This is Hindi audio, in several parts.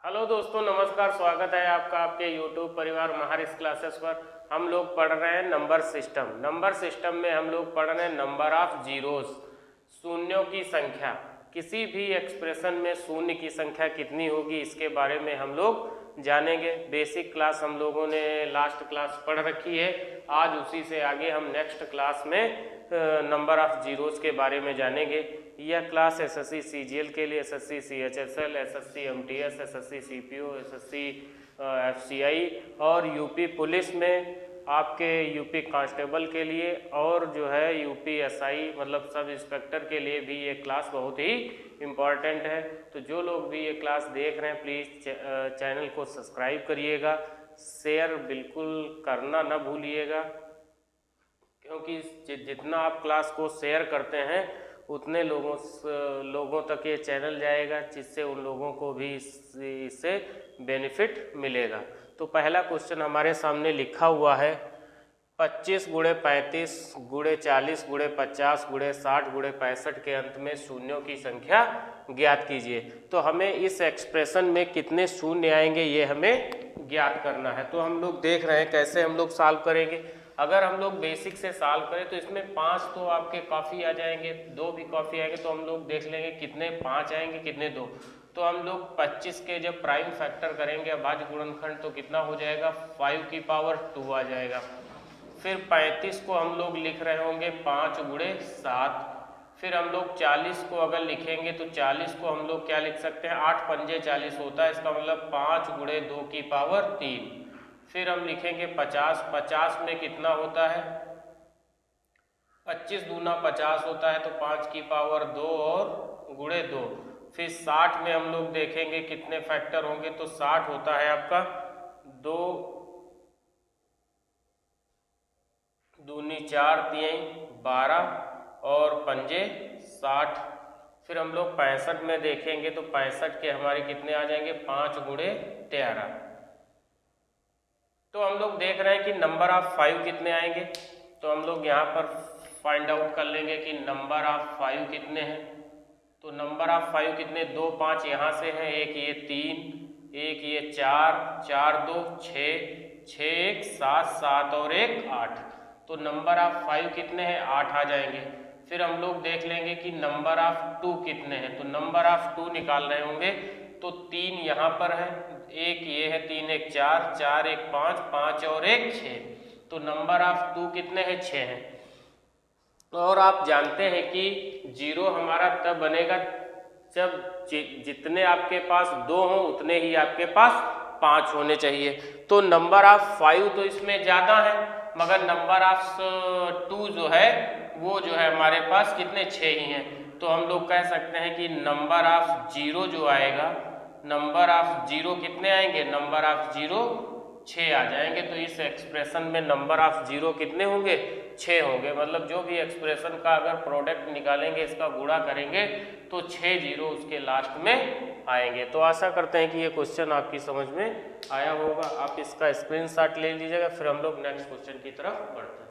हेलो दोस्तों, नमस्कार। स्वागत है आपका आपके YouTube परिवार महारिस क्लासेस पर। हम लोग पढ़ रहे हैं नंबर सिस्टम। नंबर सिस्टम में हम लोग पढ़ रहे हैं नंबर ऑफ जीरोस, शून्यों की संख्या। किसी भी एक्सप्रेशन में शून्य की संख्या कितनी होगी इसके बारे में हम लोग जानेंगे। बेसिक क्लास हम लोगों ने लास्ट क्लास पढ़ रखी है। आज उसी से आगे हम नेक्स्ट क्लास में नंबर ऑफ जीरोस के बारे में जानेंगे। यह क्लास एसएससी सीजीएल के लिए, SSC CHSL, SSC MTS, SSC CPO, SSC FCI और यूपी पुलिस में, आपके यूपी कांस्टेबल के लिए और जो है यूपी एसआई मतलब सब इंस्पेक्टर के लिए भी ये क्लास बहुत ही इम्पॉर्टेंट है। तो जो लोग भी ये क्लास देख रहे हैं प्लीज़ चैनल को सब्सक्राइब करिएगा, शेयर बिल्कुल करना ना भूलिएगा, क्योंकि जितना आप क्लास को शेयर करते हैं उतने लोगों तक ये चैनल जाएगा, जिससे उन लोगों को भी इससे बेनिफिट मिलेगा। तो पहला क्वेश्चन हमारे सामने लिखा हुआ है 25 × 35 × 40 × 50 × 60 × 65 के अंत में शून्यों की संख्या ज्ञात कीजिए। तो हमें इस एक्सप्रेशन में कितने शून्य आएंगे ये हमें ज्ञात करना है। तो हम लोग देख रहे हैं कैसे हम लोग सॉल्व करेंगे। अगर हम लोग बेसिक से सॉल्व करें तो इसमें 5 तो आपके काफ़ी आ जाएंगे, 2 भी काफ़ी आएंगे। तो हम लोग देख लेंगे कितने 5 आएंगे कितने 2। तो हम लोग 25 के जब प्राइम फैक्टर करेंगे अभाज्य गुणनखंड तो कितना हो जाएगा 5 की पावर 2 आ जाएगा। फिर 35 को हम लोग लिख रहे होंगे 5 × 7। फिर हम लोग 40 को अगर लिखेंगे तो 40 को हम लोग क्या लिख सकते हैं 8 पंजे 40 होता है, इसका मतलब 5 × 2 की पावर 3। फिर हम लिखेंगे 50। 50 में कितना होता है 25 दूना 50 होता है, तो 5 की पावर 2 और गुणे 2। फिर 60 में हम लोग देखेंगे कितने फैक्टर होंगे, तो 60 होता है आपका 2 दूनी 4 3 12 और पंजे 60। फिर हम लोग 65 में देखेंगे तो 65 के हमारे कितने आ जाएंगे 5 × 13। तो हम लोग देख रहे हैं कि नंबर ऑफ 5 कितने आएंगे। तो हम लोग यहाँ पर फाइंड आउट कर लेंगे कि नंबर ऑफ 5 कितने हैं। तो नंबर ऑफ 5 कितने 2 5 यहाँ से हैं, एक ये 3, एक ये 4, 4 2 6, 6 1 7, 7 और 1 8। तो नंबर ऑफ 5 कितने हैं 8 आ जाएंगे। फिर हम लोग देख लेंगे कि नंबर ऑफ 2 कितने हैं। तो नंबर ऑफ 2 निकाल रहे होंगे तो 3 यहाँ पर है, एक ये है 3 1 4, 4 1 5, 5 और 1 6। तो नंबर ऑफ 2 कितने हैं 6 हैं। और आप जानते हैं कि जीरो हमारा तब बनेगा जब जितने आपके पास 2 हों उतने ही आपके पास 5 होने चाहिए। तो नंबर ऑफ 5 तो इसमें ज़्यादा है, मगर नंबर ऑफ 2 जो है वो जो है हमारे पास कितने 6 ही हैं। तो हम लोग कह सकते हैं कि नंबर ऑफ जीरो जो आएगा, नंबर ऑफ जीरो कितने आएंगे नंबर ऑफ जीरो 6 आ जाएंगे। तो इस एक्सप्रेशन में नंबर ऑफ जीरो कितने होंगे 6 होंगे। मतलब जो भी एक्सप्रेशन का अगर प्रोडक्ट निकालेंगे, इसका गुणा करेंगे तो 6 जीरो उसके लास्ट में आएंगे। तो आशा करते हैं कि ये क्वेश्चन आपकी समझ में आया होगा। आप इसका स्क्रीनशॉट ले लीजिएगा, फिर हम लोग नेक्स्ट क्वेश्चन की तरफ बढ़ते हैं।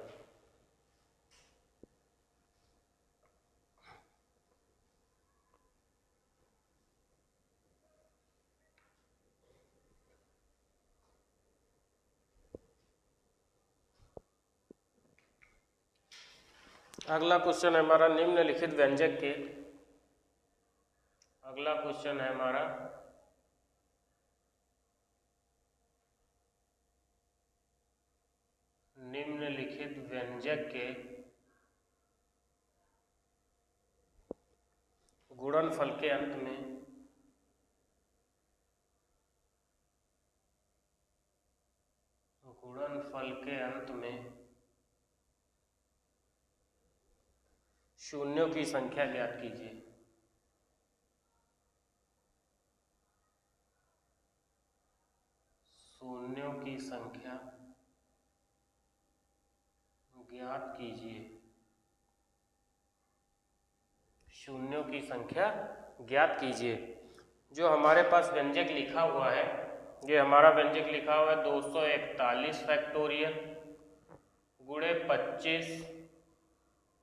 अगला क्वेश्चन है हमारा निम्नलिखित व्यंजक के, अगला क्वेश्चन है हमारा निम्नलिखित व्यंजक के गुणनफल के अंत में शून्यों की संख्या ज्ञात कीजिए। शून्यों की संख्या ज्ञात कीजिए। शून्यों की संख्या ज्ञात कीजिए। जो हमारे पास व्यंजक लिखा हुआ है, ये हमारा व्यंजक लिखा हुआ है 241 फैक्टोरियल गुणे 25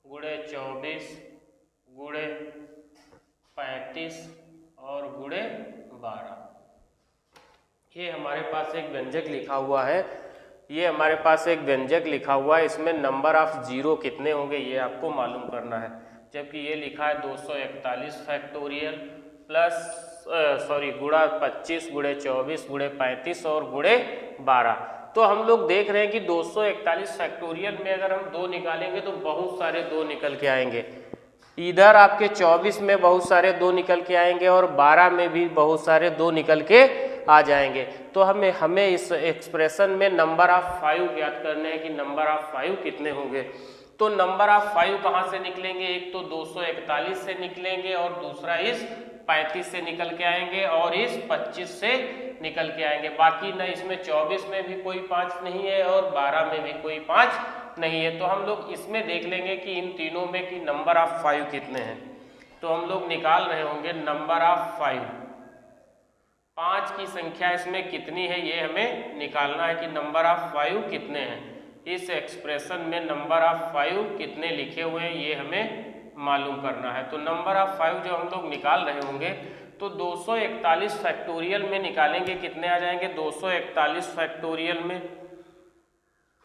गुणे 24 गुणे 35 और गुणे 12। ये हमारे पास एक व्यंजक लिखा हुआ है, ये हमारे पास एक व्यंजक लिखा हुआ है, इसमें नंबर ऑफ जीरो कितने होंगे ये आपको मालूम करना है। जबकि ये लिखा है 241 फैक्टोरियल प्लस गुणा 25 गुणे 24 गुणे 35 और गुणे 12। तो हम लोग देख रहे हैं कि 241 फैक्टोरियल में अगर हम 2 निकालेंगे तो बहुत सारे 2 निकल के आएंगे। इधर आपके 24 में बहुत सारे 2 निकल के आएंगे और 12 में भी बहुत सारे 2 निकल के आ जाएंगे। तो हमें इस एक्सप्रेशन में नंबर ऑफ 5 ज्ञात करने हैं कि नंबर ऑफ 5 कितने होंगे। तो नंबर ऑफ 5 कहाँ से निकलेंगे, एक तो 241 से निकलेंगे और दूसरा इस 35 से निकल के आएंगे और इस 25 से निकल के आएंगे। बाकी न इसमें 24 में भी कोई 5 नहीं है और 12 में भी कोई 5 नहीं है। तो हम लोग इसमें देख लेंगे कि इन तीनों में कि नंबर ऑफ 5 कितने हैं। तो हम लोग निकाल रहे होंगे नंबर ऑफ 5, 5 की संख्या इसमें कितनी है ये हमें निकालना है कि नंबर ऑफ 5 कितने हैं। इस एक्सप्रेशन में नंबर ऑफ 5 कितने लिखे हुए हैं ये हमें मालूम करना है। तो नंबर ऑफ 5 जो हम लोग निकाल रहे होंगे तो 241 फैक्टोरियल में निकालेंगे कितने आ जाएंगे। 241 फैक्टोरियल में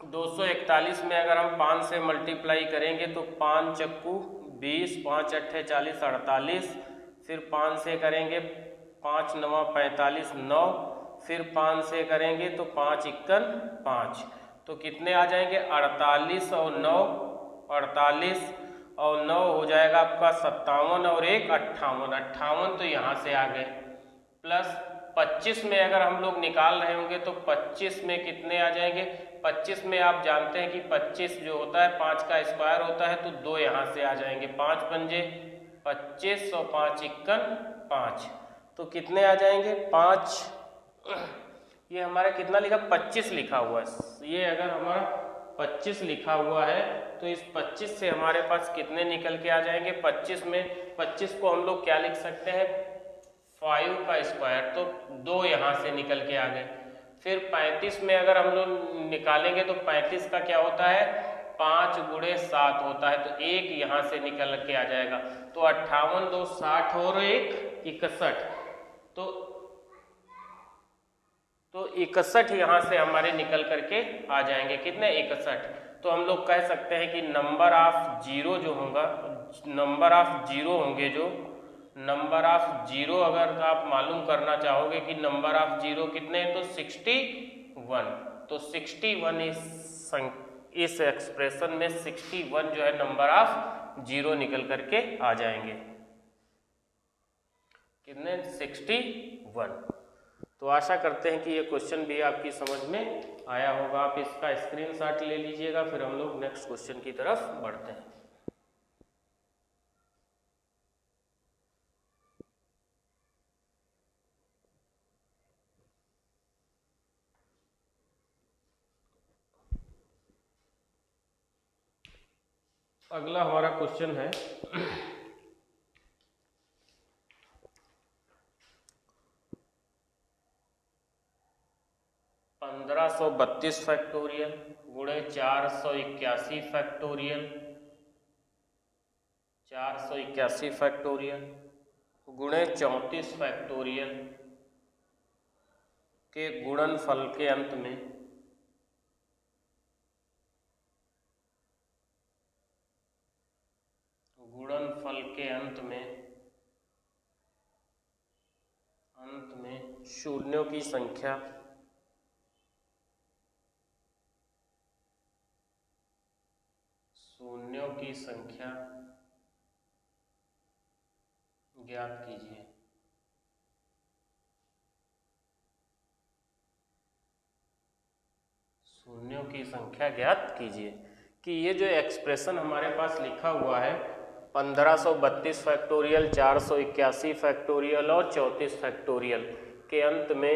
241 में अगर हम 5 से मल्टीप्लाई करेंगे तो 5 चक्कू 20, 5 अट्ठे 40, 48, फिर 5 से करेंगे 5 नवा 45, 9, फिर 5 से करेंगे तो 5 इक्कन 5, तो कितने आ जाएंगे 48 और 9, 48 और 9 हो जाएगा आपका 57 और 1 58, 58 तो यहाँ से आ गए। प्लस 25 में अगर हम लोग निकाल रहे होंगे तो 25 में कितने आ जाएंगे। 25 में आप जानते हैं कि 25 जो होता है 5 का स्क्वायर होता है, तो 2 यहाँ से आ जाएंगे। 5 पंजे 25 और 5 इक्कन 5, तो कितने आ जाएंगे 5। ये हमारा कितना लिखा 25 लिखा हुआ है। ये अगर हमारा 25 लिखा हुआ है तो इस 25 से हमारे पास कितने निकल के आ जाएंगे। 25 में 25 को हम लोग क्या लिख सकते हैं 5 का स्क्वायर, तो 2 यहाँ से निकल के आ गए। फिर 35 में अगर हम लोग निकालेंगे तो 35 का क्या होता है 5 गुणे 7 होता है, तो 1 यहाँ से निकल के आ जाएगा। तो 58, 2 60 और 1 61, तो 61 यहाँ से हमारे निकल करके आ जाएंगे। कितने 61। तो हम लोग कह सकते हैं कि नंबर ऑफ जीरो जो होगा, नंबर ऑफ जीरो होंगे जो नंबर ऑफ जीरो अगर आप मालूम करना चाहोगे कि नंबर ऑफ जीरो कितने हैं तो 61। तो 61 इस एक्सप्रेशन में 61 जो है नंबर ऑफ जीरो निकल करके आ जाएंगे। कितने 61। तो आशा करते हैं कि ये क्वेश्चन भी आपकी समझ में आया होगा। आप इसका स्क्रीनशॉट ले लीजिएगा, फिर हम लोग नेक्स्ट क्वेश्चन की तरफ बढ़ते हैं। अगला हमारा क्वेश्चन है 1532 फैक्टोरियल गुणे 481 फैक्टोरियल, 481 फैक्टोरियल गुणे 34 फैक्टोरियल के गुणनफल के अंत में शून्यों की संख्या ज्ञात कीजिए। शून्यों की संख्या ज्ञात कीजिए कि ये जो एक्सप्रेशन हमारे पास लिखा हुआ है 1532 फैक्टोरियल, 481 फैक्टोरियल और 34 फैक्टोरियल के अंत में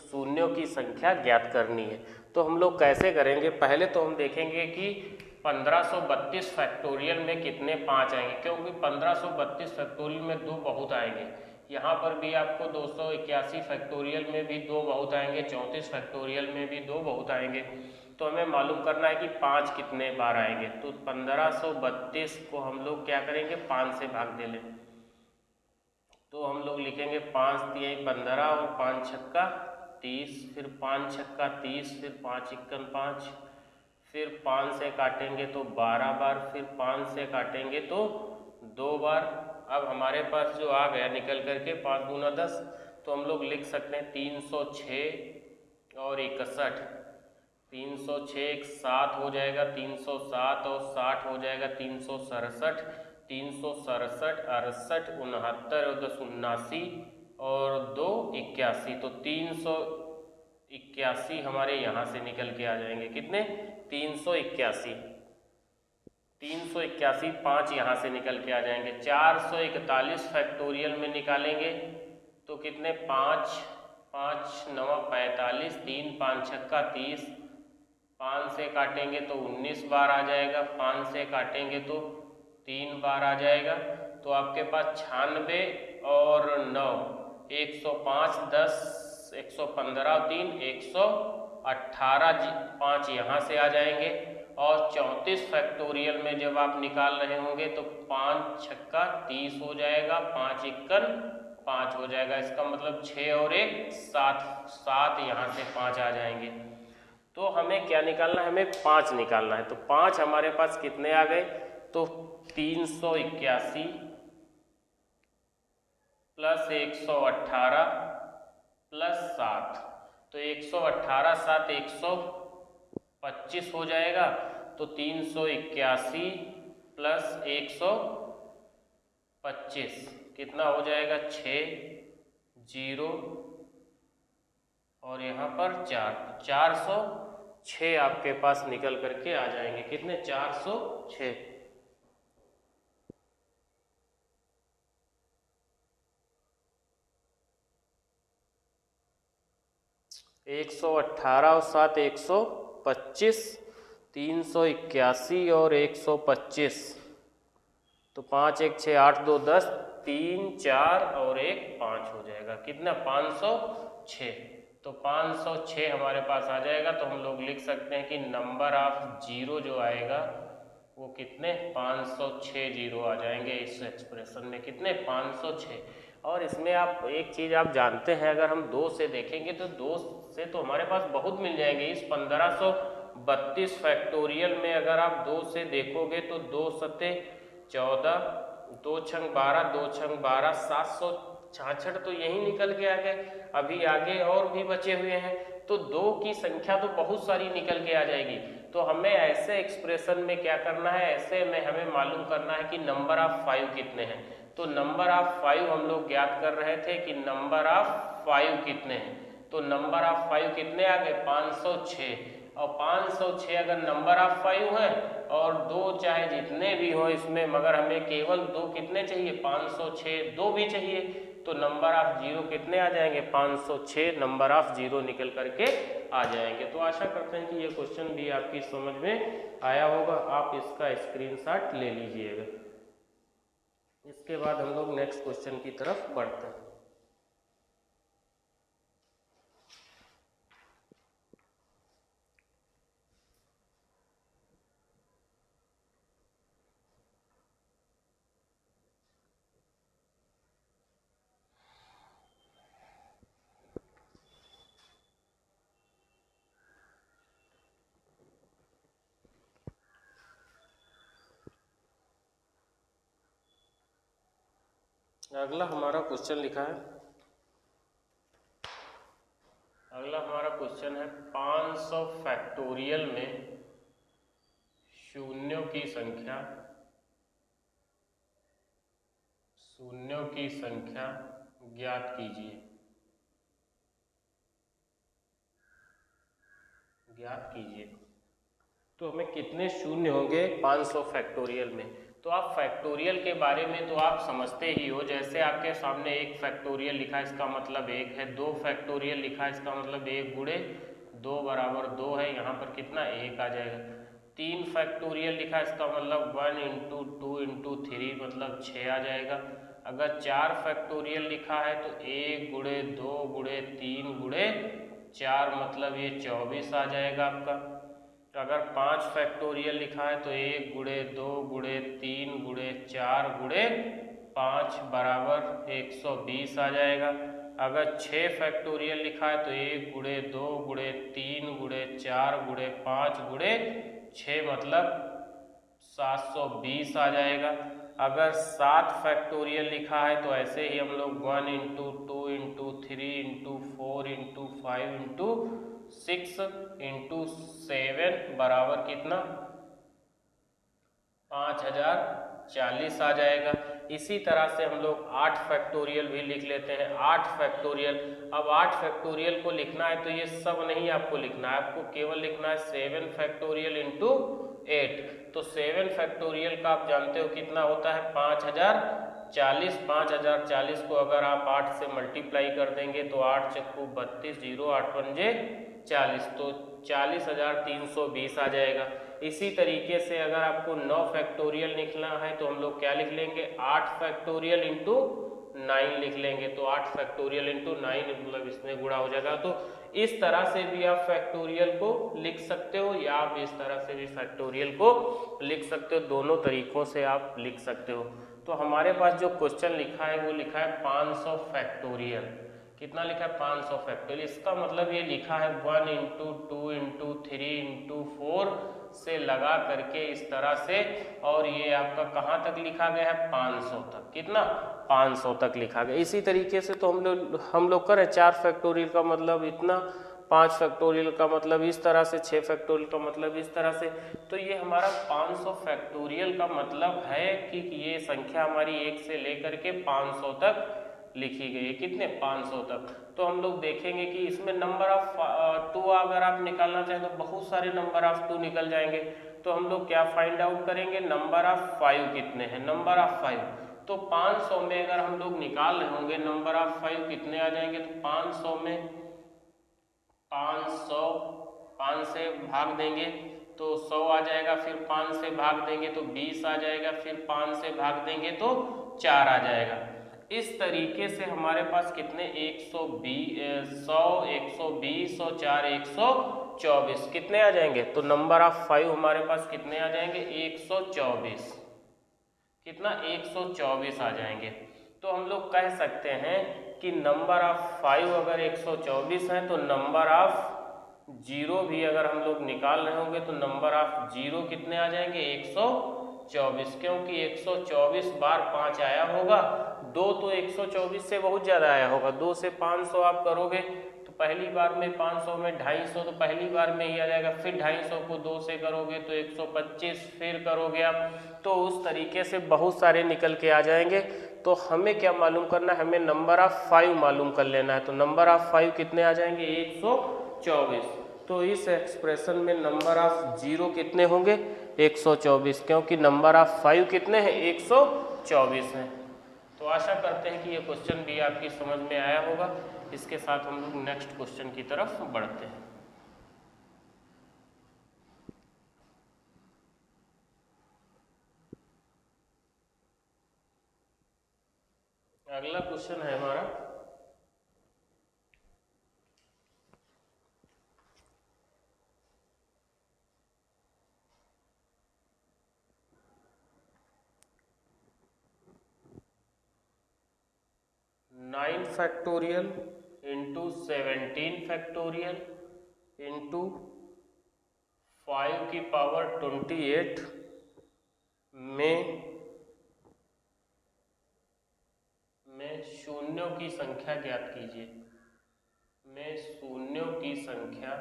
शून्यों की संख्या ज्ञात करनी है। तो हम लोग कैसे करेंगे, पहले तो हम देखेंगे कि 1532 फैक्टोरियल में कितने 5 आएंगे, क्योंकि 1532 फैक्टोरियल में 2 बहुत आएंगे। यहाँ पर भी आपको 281 फैक्टोरियल में भी 2 बहुत आएंगे, 34 फैक्टोरियल में भी 2 बहुत आएंगे। तो हमें मालूम करना है कि 5 कितने बार आएंगे। तो 1532 को हम लोग क्या करेंगे 5 से भाग दे लें। तो हम लोग लिखेंगे 5 × 3 = 15 और 5 × 6 = 30, फिर 5 छक्का 30, फिर 5 इक्कन 5, फिर 5 से काटेंगे तो 12 बार, फिर 5 से काटेंगे तो 2 बार। अब हमारे पास जो आ गया निकल करके 5 दूना 10, तो हम लोग लिख सकते हैं 306 और 61। 306 7 हो जाएगा, 307 और 60 हो जाएगा 367, 367 68 69 और 10 79 और 2 81। तो 381 हमारे यहाँ से निकल के आ जाएंगे। कितने? 381। 381 5 यहाँ से निकल के आ जाएंगे। 441 फैक्टोरियल में निकालेंगे तो कितने? 5 5 9 45, 3 5 छक्का 30, 5 से काटेंगे तो 19 बार आ जाएगा, 5 से काटेंगे तो 3 बार आ जाएगा। तो आपके पास 96 और 9 105 10 115 3 118 5 यहाँ से आ जाएंगे। और 34 फैक्टोरियल में जब आप निकाल रहे होंगे तो 5 छक्का 30 हो जाएगा, 5 इक्कन 5 हो जाएगा। इसका मतलब 6 और 1 7 7 यहाँ से 5 आ जाएंगे। तो हमें क्या निकालना है? हमें 5 निकालना है। तो 5 हमारे पास कितने आ गए? तो 381 प्लस 118 प्लस 7, तो 118 7 125 हो जाएगा। तो 381 प्लस 125 कितना हो जाएगा? 6 0 और यहाँ पर 4, 406 आपके पास निकल करके आ जाएंगे। कितने? 406। 118 और 7 125, 381 और 125, तो 5 1 6 8 2 10, 3 4 और 1 5 हो जाएगा। कितना? 506। तो 506 हमारे पास आ जाएगा। तो हम लोग लिख सकते हैं कि नंबर ऑफ जीरो जो आएगा वो कितने? 506 जीरो आ जाएंगे इस एक्सप्रेशन में। कितने? 506। और इसमें आप एक चीज़ आप जानते हैं, अगर हम 2 से देखेंगे तो 2 से तो हमारे पास बहुत मिल जाएंगे। इस 1532 फैक्टोरियल में अगर आप 2 से देखोगे तो 2 सते 14, 2 छंग 12, 2 छंग 12, 766 तो यही निकल के आ गए। अभी आगे और भी बचे हुए हैं, तो 2 की संख्या तो बहुत सारी निकल के आ जाएगी। तो हमें ऐसे एक्सप्रेशन में क्या करना है? ऐसे में हमें मालूम करना है कि नंबर ऑफ 5 कितने हैं। तो नंबर ऑफ 5 हम लोग ज्ञात कर रहे थे कि नंबर ऑफ 5 कितने हैं। तो नंबर ऑफ 5 कितने आ गए? 506। और 506 अगर नंबर ऑफ 5 है और 2 चाहे जितने भी हो इसमें, मगर हमें केवल 2 कितने चाहिए? 506 2 भी चाहिए। तो नंबर ऑफ जीरो कितने आ जाएंगे? 506 नंबर ऑफ जीरो निकल करके आ जाएंगे। तो आशा करते हैं कि ये क्वेश्चन भी आपकी समझ में आया होगा। आप इसका स्क्रीनशॉट ले लीजिएगा। इसके बाद हम लोग नेक्स्ट क्वेश्चन की तरफ बढ़ते हैं। अगला हमारा क्वेश्चन लिखा है, अगला हमारा क्वेश्चन है 500 फैक्टोरियल में शून्यों की संख्या ज्ञात कीजिए। तो हमें कितने शून्य होंगे 500 फैक्टोरियल में? तो आप फैक्टोरियल के बारे में तो आप समझते ही हो। जैसे आपके सामने 1 फैक्टोरियल लिखा है, इसका मतलब 1 है। 2 फैक्टोरियल लिखा है, इसका मतलब 1 गुणे 2 बराबर 2 है। यहाँ पर कितना? 1 आ जाएगा। 3 फैक्टोरियल लिखा है, इसका मतलब 1 × 2 × 3 मतलब 6 आ जाएगा। अगर 4 फैक्टोरियल लिखा है तो 1 गुणे 2 गुणे 3 गुणे 4 मतलब ये 24 आ जाएगा आपका। तो अगर 5 फैक्टोरियल लिखा है तो 1 गुणे 2 गुणे 3 गुणे 4 गुणे 5 बराबर 120 आ जाएगा। अगर 6 फैक्टोरियल लिखा है तो 1 गुणे 2 गुणे 3 गुणे 4 गुणे 5 गुणे 6 मतलब 720 आ जाएगा। अगर 7 फैक्टोरियल लिखा है तो ऐसे ही हम लोग 1 into 2 into 3 into 4 into 5 into 6 into 7 बराबर कितना 5040 आ जाएगा। इसी तरह से हम लोग 8 फैक्टोरियल भी लिख लेते हैं। 8 फैक्टोरियल, अब 8 फैक्टोरियल को लिखना है तो ये सब नहीं आपको लिखना है, आपको केवल लिखना है 7 फैक्टोरियल इंटू 8। तो 7 फैक्टोरियल का आप जानते हो कितना होता है 5040। 5040 को अगर आप 8 से मल्टीप्लाई कर देंगे तो 8 चक्कू 32, 0 8 पंजे 40, तो 40,320 आ जाएगा। इसी तरीके से अगर आपको 9 फैक्टोरियल निकलना है तो हम लोग क्या लिख लेंगे 8 फैक्टोरियल इंटू 9 लिख लेंगे। तो 8 फैक्टोरियल इंटू 9 मतलब इसमें गुणा हो जाएगा। तो इस तरह से भी आप फैक्टोरियल को लिख सकते हो या आप इस तरह से भी फैक्टोरियल को लिख सकते हो, दोनों तरीकों से आप लिख सकते हो। तो हमारे पास जो क्वेश्चन लिखा है वो लिखा है 500 फैक्टोरियल। कितना लिखा है 500 फैक्टोरियल। इसका मतलब ये लिखा है 1 इंटू 2 इंटू 3 इंटू 4 से लगा करके इस तरह से, और ये आपका कहाँ तक लिखा गया है 500 तक। कितना 500 तक लिखा गया। इसी तरीके से तो हम लोग करें 4 फैक्टोरियल का मतलब इतना, 5 फैक्टोरियल का मतलब इस तरह से, 6 फैक्टोरियल का मतलब इस तरह से। तो ये हमारा 500 फैक्टोरियल का मतलब है कि ये संख्या हमारी 1 से लेकर के 500 तक लिखी गई है। कितने 500 तक। तो हम लोग देखेंगे कि इसमें नंबर ऑफ 2 अगर आप निकालना चाहें तो बहुत सारे नंबर ऑफ 2 निकल जाएंगे। तो हम लोग क्या फाइंड आउट करेंगे नंबर ऑफ 5 कितने हैं, नंबर ऑफ 5। तो 500 में अगर हम लोग निकाल रहे होंगे नंबर ऑफ 5 कितने आ जाएंगे, तो 500 में 5 से भाग देंगे तो 100 आ जाएगा, फिर 5 से भाग देंगे तो 20 आ जाएगा, फिर 5 से भाग देंगे तो 4 आ जाएगा। इस तरीके से हमारे पास कितने 120, 100, 120 और 4 124 कितने आ जाएंगे। तो नंबर ऑफ 5 हमारे पास कितने आ जाएंगे 124। कितना 124 आ जाएंगे। तो हम लोग कह सकते हैं कि नंबर ऑफ 5 अगर 124 है तो नंबर ऑफ 0 भी अगर हम लोग निकाल रहे होंगे तो नंबर ऑफ 0 कितने आ जाएंगे 124, क्योंकि 124 बार 5 आया होगा। 2 तो 124 से बहुत ज़्यादा आया होगा। 2 से 500 आप करोगे तो पहली बार में 500 में 250 तो पहली बार में ही आ जाएगा। फिर 250 को 2 से करोगे तो 125, फिर करोगे आप तो उस तरीके से बहुत सारे निकल के आ जाएंगे। तो हमें क्या मालूम करना है, हमें नंबर ऑफ 5 मालूम कर लेना है। तो नंबर ऑफ 5 कितने आ जाएंगे 124। तो इस एक्सप्रेशन में नंबर ऑफ 0 कितने होंगे 124, क्योंकि नंबर ऑफ 5 कितने हैं 124 हैं। तो आशा करते हैं कि ये क्वेश्चन भी आपकी समझ में आया होगा। इसके साथ हम लोग नेक्स्ट क्वेश्चन की तरफ बढ़ते हैं। अगला क्वेश्चन है हमारा nine factorial into 17 factorial into 5 की पावर 28 में शून्यों की संख्या ज्ञात कीजिए। में शून्यों की संख्या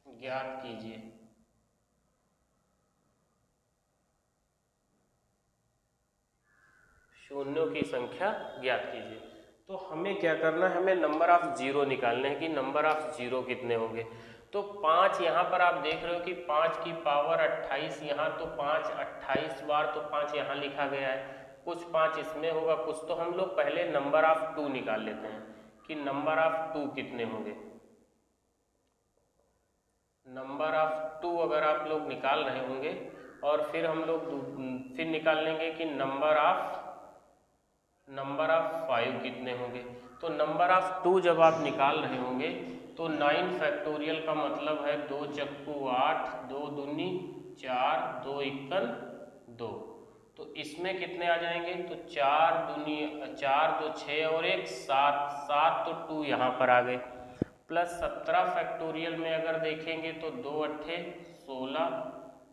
ज्ञात कीजिए। शून्यों की संख्या ज्ञात कीजिए। तो हमें क्या करना है, हमें नंबर ऑफ 0 निकालने हैं कि नंबर ऑफ 0 कितने होंगे। तो 5 यहाँ पर आप देख रहे हो कि 5 की पावर 28 यहाँ, तो 5 28 बार तो 5 यहाँ लिखा गया है, कुछ 5 इसमें होगा कुछ। तो हम लोग पहले नंबर ऑफ 2 निकाल लेते हैं कि नंबर ऑफ 2 कितने होंगे। नंबर ऑफ 2 अगर आप लोग निकाल रहे होंगे और फिर हम लोग फिर निकाल लेंगे कि नंबर ऑफ 5 कितने होंगे। तो नंबर ऑफ 2 जब आप निकाल रहे होंगे तो 9 फैक्टोरियल का मतलब है 2 चक्कू 8, 2 दूनी 4, 2 इक्कन 2। तो इसमें कितने आ जाएंगे, तो 4 2 6 और 1 7, 7 तो 2 यहाँ पर आ गए, प्लस 17 फैक्टोरियल में अगर देखेंगे तो 2 अट्ठे 16,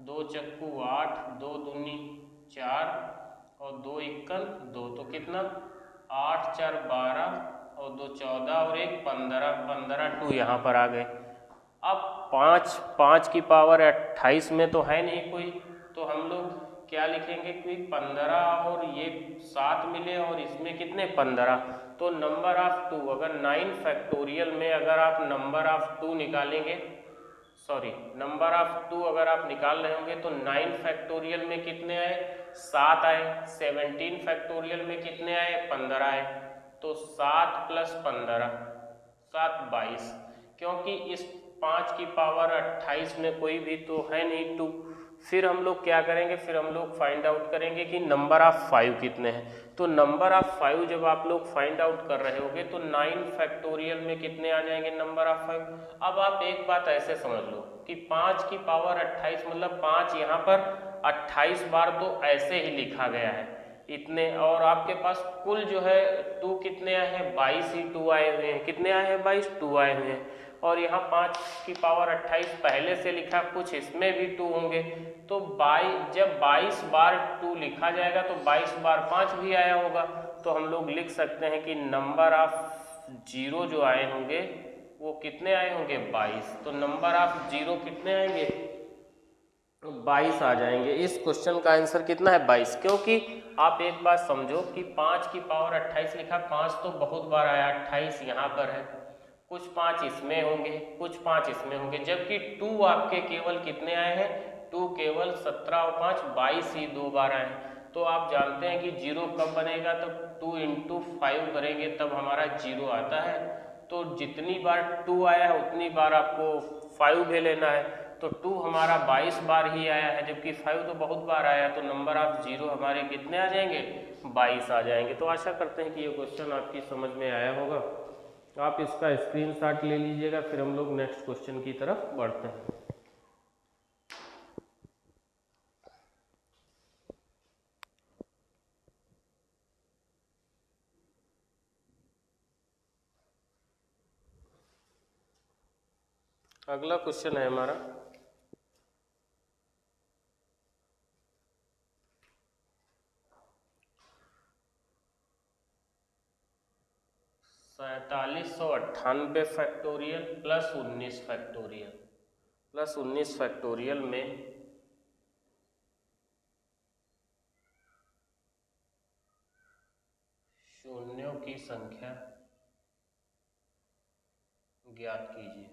2 चक्कू 8, 2 दूनी 4 और 2 इक्कन 2, तो कितना 8 4 12 और 2 14 और 1 15, 15 2 यहाँ पर आ गए। अब 5 की पावर 28 में तो है नहीं कोई, तो हम लोग क्या लिखेंगे कि 15 और ये 7 मिले और इसमें कितने 15, तो नंबर ऑफ 2, अगर 9 फैक्टोरियल में अगर आप नंबर ऑफ 2 निकालेंगे, सॉरी नंबर ऑफ 2 अगर आप निकाल रहे होंगे तो 9 फैक्टोरियल में कितने आए 7 आए, 17 फैक्टोरियल में कितने आए 15 आए, तो 7 प्लस 15 7 22, क्योंकि इस 5 की पावर 28 में कोई भी तो है नहीं 2। फिर हम लोग क्या करेंगे, फिर हम लोग फाइंड आउट करेंगे कि नंबर ऑफ 5 कितने हैं, तो नंबर ऑफ 5 जब आप लोग फाइंड आउट कर रहे होगे तो 9 फैक्टोरियल में कितने आ जाएंगे नंबर ऑफ 5। अब आप एक बात ऐसे समझ लो कि 5 की पावर 28 मतलब 5 यहाँ पर 28 बार तो ऐसे ही लिखा गया है इतने, और आपके पास कुल जो है 2 कितने आए हैं 22 ही 2 आए हुए हैं, कितने आए हैं 22 2 आए हुए हैं, और यहाँ 5 की पावर 28 पहले से लिखा, कुछ इसमें भी 2 होंगे, तो 22 जब 22 बार 2 लिखा जाएगा तो 22 बार 5 भी आया होगा, तो हम लोग लिख सकते हैं कि नंबर ऑफ 0 जो आए होंगे वो कितने आए होंगे 22, तो नंबर ऑफ 0 कितने आएंगे 22 आ जाएंगे। इस क्वेश्चन का आंसर कितना है 22, क्योंकि आप एक बात समझो कि 5 की पावर 28 लिखा, 5 तो बहुत बार आया, 28 यहाँ पर है, कुछ 5 इसमें होंगे, कुछ 5 इसमें होंगे, जबकि 2 आपके केवल कितने आए हैं 2 केवल 17 और 5 22 ही 2 बार आए हैं। तो आप जानते हैं कि 0 कब बनेगा, तब 2 × 5 करेंगे तब हमारा 0 आता है, तो जितनी बार 2 आया है उतनी बार आपको 5 भी लेना है, तो 2 हमारा 22 बार ही आया है, जबकि 5 तो बहुत बार आया, तो नंबर ऑफ 0 हमारे कितने आ जाएंगे 22 आ जाएंगे। तो आशा करते हैं कि ये क्वेश्चन आपकी समझ में आया होगा, आप इसका स्क्रीनशॉट ले लीजिएगा, फिर हम लोग नेक्स्ट क्वेश्चन की तरफ बढ़ते हैं। अगला क्वेश्चन है हमारा 4798 factorial plus 19 factorial, plus 19 factorial में शून्यों की संख्या ज्ञात कीजिए।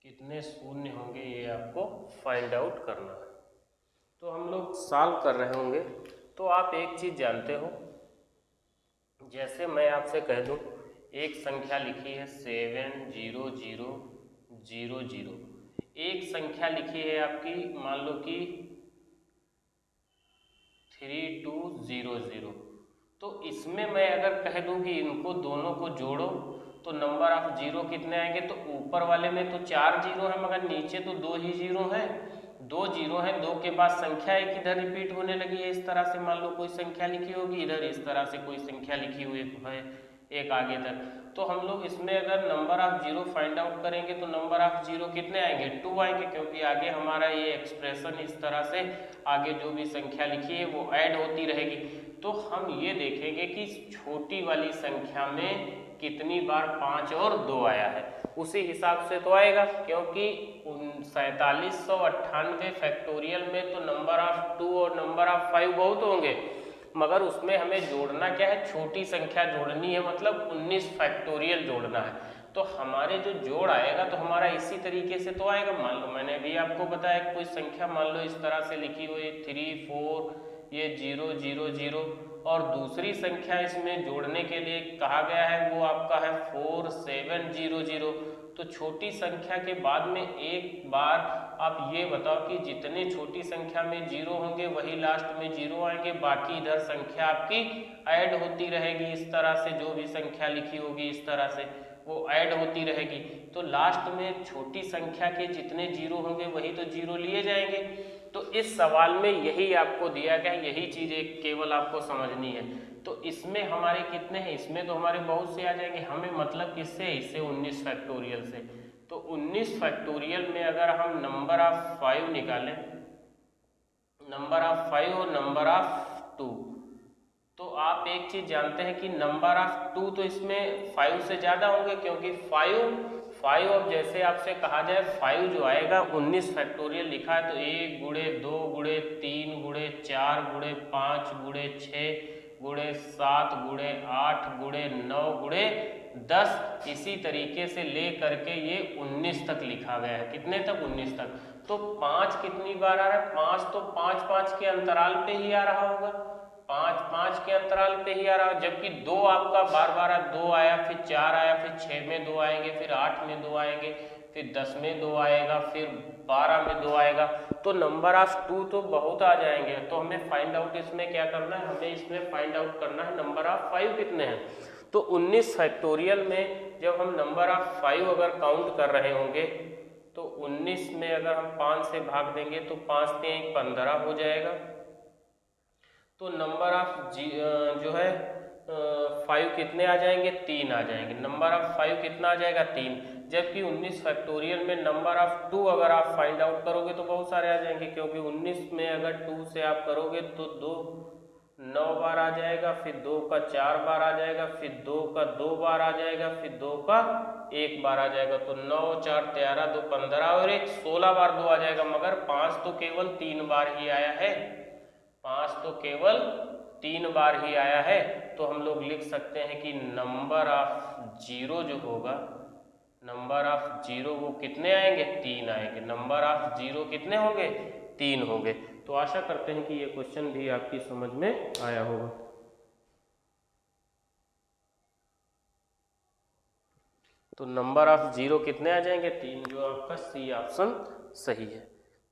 कितने शून्य होंगे ये आपको फाइंड आउट करना है। तो हम लोग सॉल्व कर रहे होंगे, तो आप एक चीज़ जानते हो, जैसे मैं आपसे कह दूं एक संख्या लिखी है 70000, एक संख्या लिखी है आपकी मान लो कि 3200, तो इसमें मैं अगर कह दूं कि इनको दोनों को जोड़ो तो नंबर ऑफ 0 कितने आएंगे, तो ऊपर वाले में तो 4 0 है मगर नीचे तो 2 ही 0 है, 2 0 है, 2 के बाद संख्या एक इधर रिपीट होने लगी है, इस तरह से मान लो कोई संख्या लिखी होगी इधर, इस तरह से कोई संख्या लिखी हुई है एक आगे तक, तो हम लोग इसमें अगर नंबर ऑफ 0 फाइंड आउट करेंगे तो नंबर ऑफ 0 कितने आएंगे 2 आएंगे, क्योंकि आगे हमारा ये एक्सप्रेशन इस तरह से आगे जो भी संख्या लिखी है वो ऐड होती रहेगी। तो हम ये देखेंगे कि छोटी वाली संख्या में कितनी बार 5 और 2 आया है, उसी हिसाब से तो आएगा, क्योंकि 4798 फैक्टोरियल में तो नंबर ऑफ 2 और नंबर ऑफ 5 बहुत होंगे, मगर उसमें हमें जोड़ना क्या है, छोटी संख्या जोड़नी है, मतलब 19 फैक्टोरियल जोड़ना है। तो हमारे जो जोड़ आएगा तो हमारा इसी तरीके से तो आएगा। मान लो मैंने अभी आपको बताया कोई संख्या मान लो इस तरह से लिखी हुई 3 4 ये 0 0 0, और दूसरी संख्या इसमें जोड़ने के लिए कहा गया है वो आपका है 4 7 0 0। तो छोटी संख्या के बाद में एक बार आप ये बताओ कि जितने छोटी संख्या में 0 होंगे वही लास्ट में 0 आएंगे, बाकी इधर संख्या आपकी ऐड होती रहेगी, इस तरह से जो भी संख्या लिखी होगी इस तरह से वो ऐड होती रहेगी। तो लास्ट में छोटी संख्या के जितने 0 होंगे वही तो 0 लिए जाएंगे। तो इस सवाल में यही आपको दिया गया है, यही चीज़ एक केवल आपको समझनी है। तो इसमें हमारे कितने हैं, इसमें तो हमारे बहुत से आ जाएंगे, हमें मतलब किससे, इससे 19 फैक्टोरियल से। तो 19 फैक्टोरियल में अगर हम नंबर ऑफ 5 निकालें, नंबर ऑफ 5 और नंबर ऑफ 2, तो आप एक चीज जानते हैं कि नंबर ऑफ 2 तो इसमें 5 से ज्यादा होंगे, क्योंकि 5 अब जैसे आपसे कहा जाए 5 जो आएगा 19 फैक्टोरियल लिखा है, तो 1 गुणे 2 गुणे 3 गुणे 4 गुणे 5 गुणे 6 गुणे 7 गुणे 8 गुणे 9 गुणे 10, इसी तरीके से ले करके ये 19 तक लिखा गया है। कितने तक, 19 तक। तो 5 कितनी बार आ रहा है, 5 तो 5-5 के अंतराल पे ही आ रहा होगा, 5-5 के अंतराल पे ही आ रहा है। जबकि 2 आपका बार बार 2 आया, फिर 4 आया, फिर 6 में 2 आएंगे, फिर 8 में 2 आएंगे, फिर 10 में 2 आएगा, फिर 12 में 2 आएगा। तो नंबर ऑफ 2 तो बहुत आ जाएंगे। तो हमें फाइंड आउट इसमें क्या करना है, हमें इसमें फाइंड आउट करना है नंबर ऑफ 5 कितने हैं। तो 19 फैक्टोरियल में जब हम नंबर ऑफ 5 अगर काउंट कर रहे होंगे, तो 19 में अगर हम 5 से भाग देंगे तो 5 3 15 हो जाएगा। तो नंबर ऑफ जो है 5 कितने आ जाएंगे, 3 आ जाएंगे। नंबर ऑफ 5 कितना आ जाएगा, 3। जबकि 19 फैक्टोरियल में नंबर ऑफ 2 अगर आप फाइंड आउट करोगे तो बहुत सारे आ जाएंगे, क्योंकि 19 में अगर 2 से आप करोगे तो 2 9 बार आ जाएगा, फिर 2 का 4 बार आ जाएगा, फिर 2 का 2 बार आ जाएगा, फिर 2 का 1 बार आ जाएगा। तो 9 4 13 2 15 और 1 16 बार 2 आ जाएगा। मगर 5 तो केवल 3 बार ही आया है, 5 तो केवल 3 बार ही आया है। तो हम लोग लिख सकते हैं कि नंबर ऑफ 0 जो होगा, नंबर ऑफ 0 वो कितने आएंगे, 3 आएंगे। नंबर ऑफ 0 कितने होंगे, 3 होंगे। तो आशा करते हैं कि ये क्वेश्चन भी आपकी समझ में आया होगा। तो नंबर ऑफ 0 कितने आ जाएंगे, 3, जो आपका सी ऑप्शन सही है।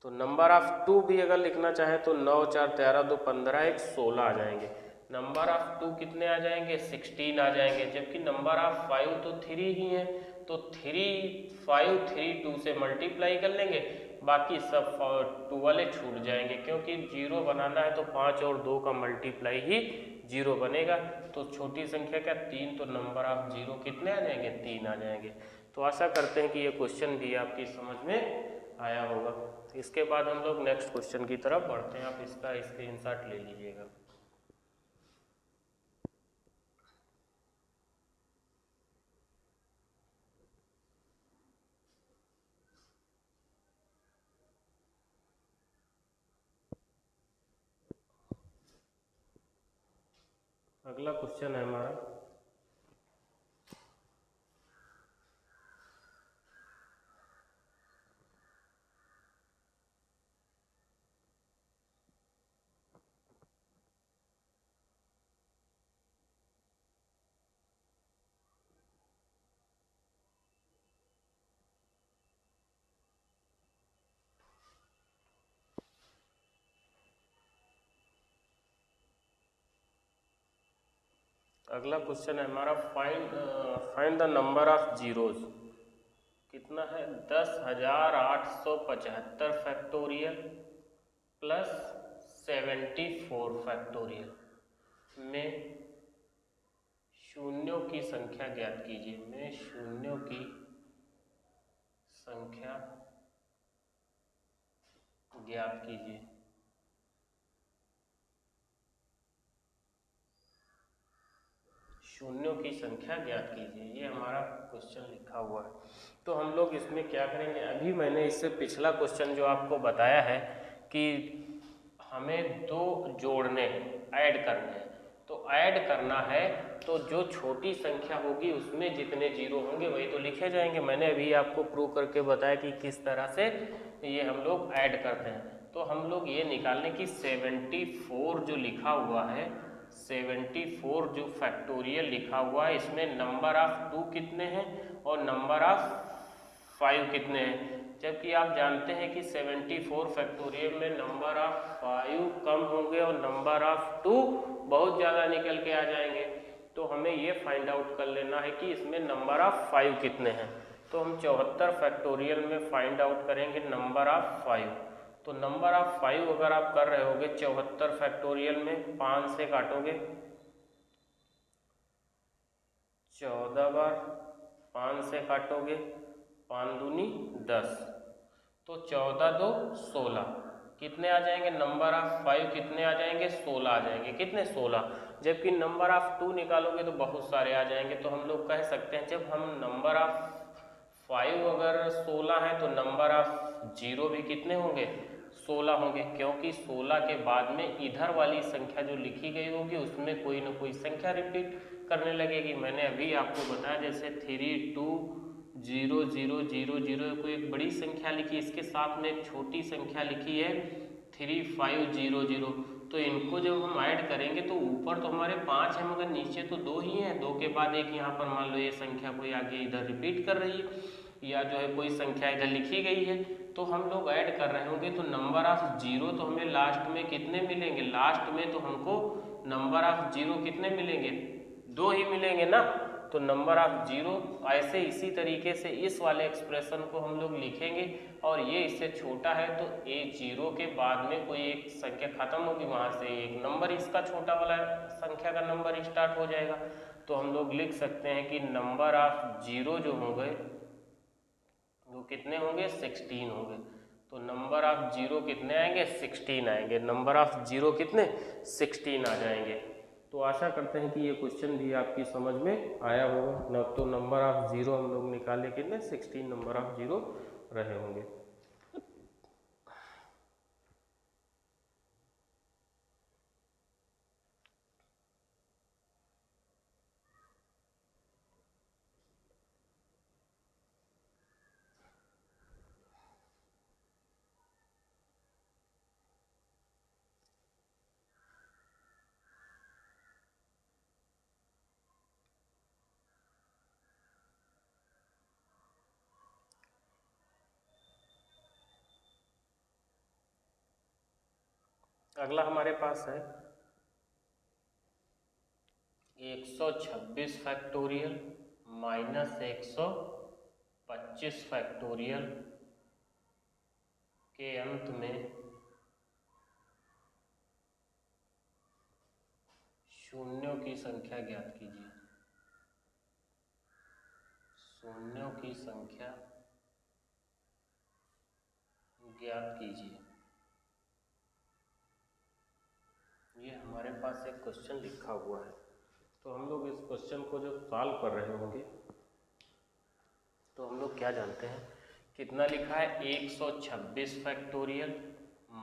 तो नंबर ऑफ 2 भी अगर लिखना चाहे तो 9 4 13 2 15 1 16 आ जाएंगे। नंबर ऑफ 2 कितने आ जाएंगे, 16 आ जाएंगे। जबकि नंबर ऑफ 5 तो 3 ही है, तो 3 5 3 2 से मल्टीप्लाई कर लेंगे, बाकी सब 2 वाले छूट जाएंगे, क्योंकि 0 बनाना है तो 5 और 2 का मल्टीप्लाई ही 0 बनेगा। तो छोटी संख्या का 3, तो नंबर ऑफ 0 कितने आ जाएंगे, 3 आ जाएंगे। तो आशा करते हैं कि ये क्वेश्चन भी आपकी समझ में आया होगा। इसके बाद हम लोग नेक्स्ट क्वेश्चन की तरफ बढ़ते हैं। आप इसका स्क्रीनशॉट ले लीजिएगा। अगला क्वेश्चन है हमारा, अगला क्वेश्चन है हमारा, find the number of zeros. कितना है, 10,875 फैक्टोरियल प्लस 74 फैक्टोरियल में शून्यों की संख्या ज्ञात कीजिए। में शून्यों की संख्या ज्ञात कीजिए। शून्यों की संख्या ज्ञात कीजिए, ये हमारा क्वेश्चन लिखा हुआ है। तो हम लोग इसमें क्या करेंगे, अभी मैंने इससे पिछला क्वेश्चन जो आपको बताया है कि हमें 2 जोड़ने हैं, ऐड करने हैं। तो ऐड करना है तो जो छोटी संख्या होगी उसमें जितने जीरो होंगे वही तो लिखे जाएंगे। मैंने अभी आपको प्रूव करके बताया कि किस तरह से ये हम लोग ऐड करते हैं। तो हम लोग ये निकालने की 74 जो लिखा हुआ है, 74 जो फैक्टोरियल लिखा हुआ है, इसमें नंबर ऑफ 2 कितने हैं और नंबर ऑफ 5 कितने हैं। जबकि आप जानते हैं कि 74 फैक्टोरियल में नंबर ऑफ 5 कम होंगे और नंबर ऑफ 2 बहुत ज़्यादा निकल के आ जाएंगे। तो हमें ये फाइंड आउट कर लेना है कि इसमें नंबर ऑफ 5 कितने हैं। तो हम 74 फैक्टोरियल में फाइंड आउट करेंगे नंबर ऑफ 5। तो नंबर ऑफ 5 अगर आप कर रहे होगे 74 फैक्टोरियल में 5 से काटोगे 14 बार, 5 से काटोगे 5 दूनी 10, तो 14 दो 16, कितने आ जाएंगे नंबर ऑफ 5 कितने आ जाएंगे 16 आ जाएंगे, कितने 16। जबकि नंबर ऑफ 2 निकालोगे तो बहुत सारे आ जाएंगे। तो हम लोग कह सकते हैं जब हम नंबर ऑफ 5 अगर 16 है तो नंबर ऑफ 0 भी कितने होंगे 16 होंगे, क्योंकि 16 के बाद में इधर वाली संख्या जो लिखी गई होगी उसमें कोई ना कोई संख्या रिपीट करने लगेगी। मैंने अभी आपको बताया जैसे 3 2 0 0 0 0 को एक बड़ी संख्या लिखी, इसके साथ में एक छोटी संख्या लिखी है 3 5 0 0, तो इनको जब हम ऐड करेंगे तो ऊपर तो हमारे 5 हैं मगर नीचे तो 2 ही हैं, 2 के बाद एक यहाँ पर मान लो ये संख्या कोई आगे इधर रिपीट कर रही है या जो है कोई संख्या इधर लिखी गई है, तो हम लोग ऐड कर रहे होंगे तो नंबर ऑफ 0 तो हमें लास्ट में कितने मिलेंगे, लास्ट में तो हमको नंबर ऑफ 0 कितने मिलेंगे 2 ही मिलेंगे ना। तो नंबर ऑफ 0 ऐसे इसी तरीके से इस वाले एक्सप्रेशन को हम लोग लिखेंगे और ये इससे छोटा है तो ए 0 के बाद में कोई एक संख्या खत्म होगी, वहाँ से एक नंबर इसका छोटा वाला संख्या का नंबर स्टार्ट हो जाएगा। तो हम लोग लिख सकते हैं कि नंबर ऑफ 0 जो हो गए वो कितने होंगे 16 होंगे। तो नंबर ऑफ 0 कितने आएंगे 16 आएंगे, नंबर ऑफ 0 कितने 16 आ जाएंगे। तो आशा करते हैं कि ये क्वेश्चन भी आपकी समझ में आया होगा न। तो नंबर ऑफ 0 हम लोग निकाले कितने 16 नंबर ऑफ 0 रहे होंगे। अगला हमारे पास है 126 फैक्टोरियल माइनस 125 फैक्टोरियल के अंत में शून्यों की संख्या ज्ञात कीजिए। शून्यों की संख्या ज्ञात कीजिए। ये हमारे पास एक क्वेश्चन लिखा हुआ है, तो हम लोग इस क्वेश्चन को जब सॉल्व कर रहे होंगे तो हम लोग क्या जानते हैं, कितना लिखा है 126 फैक्टोरियल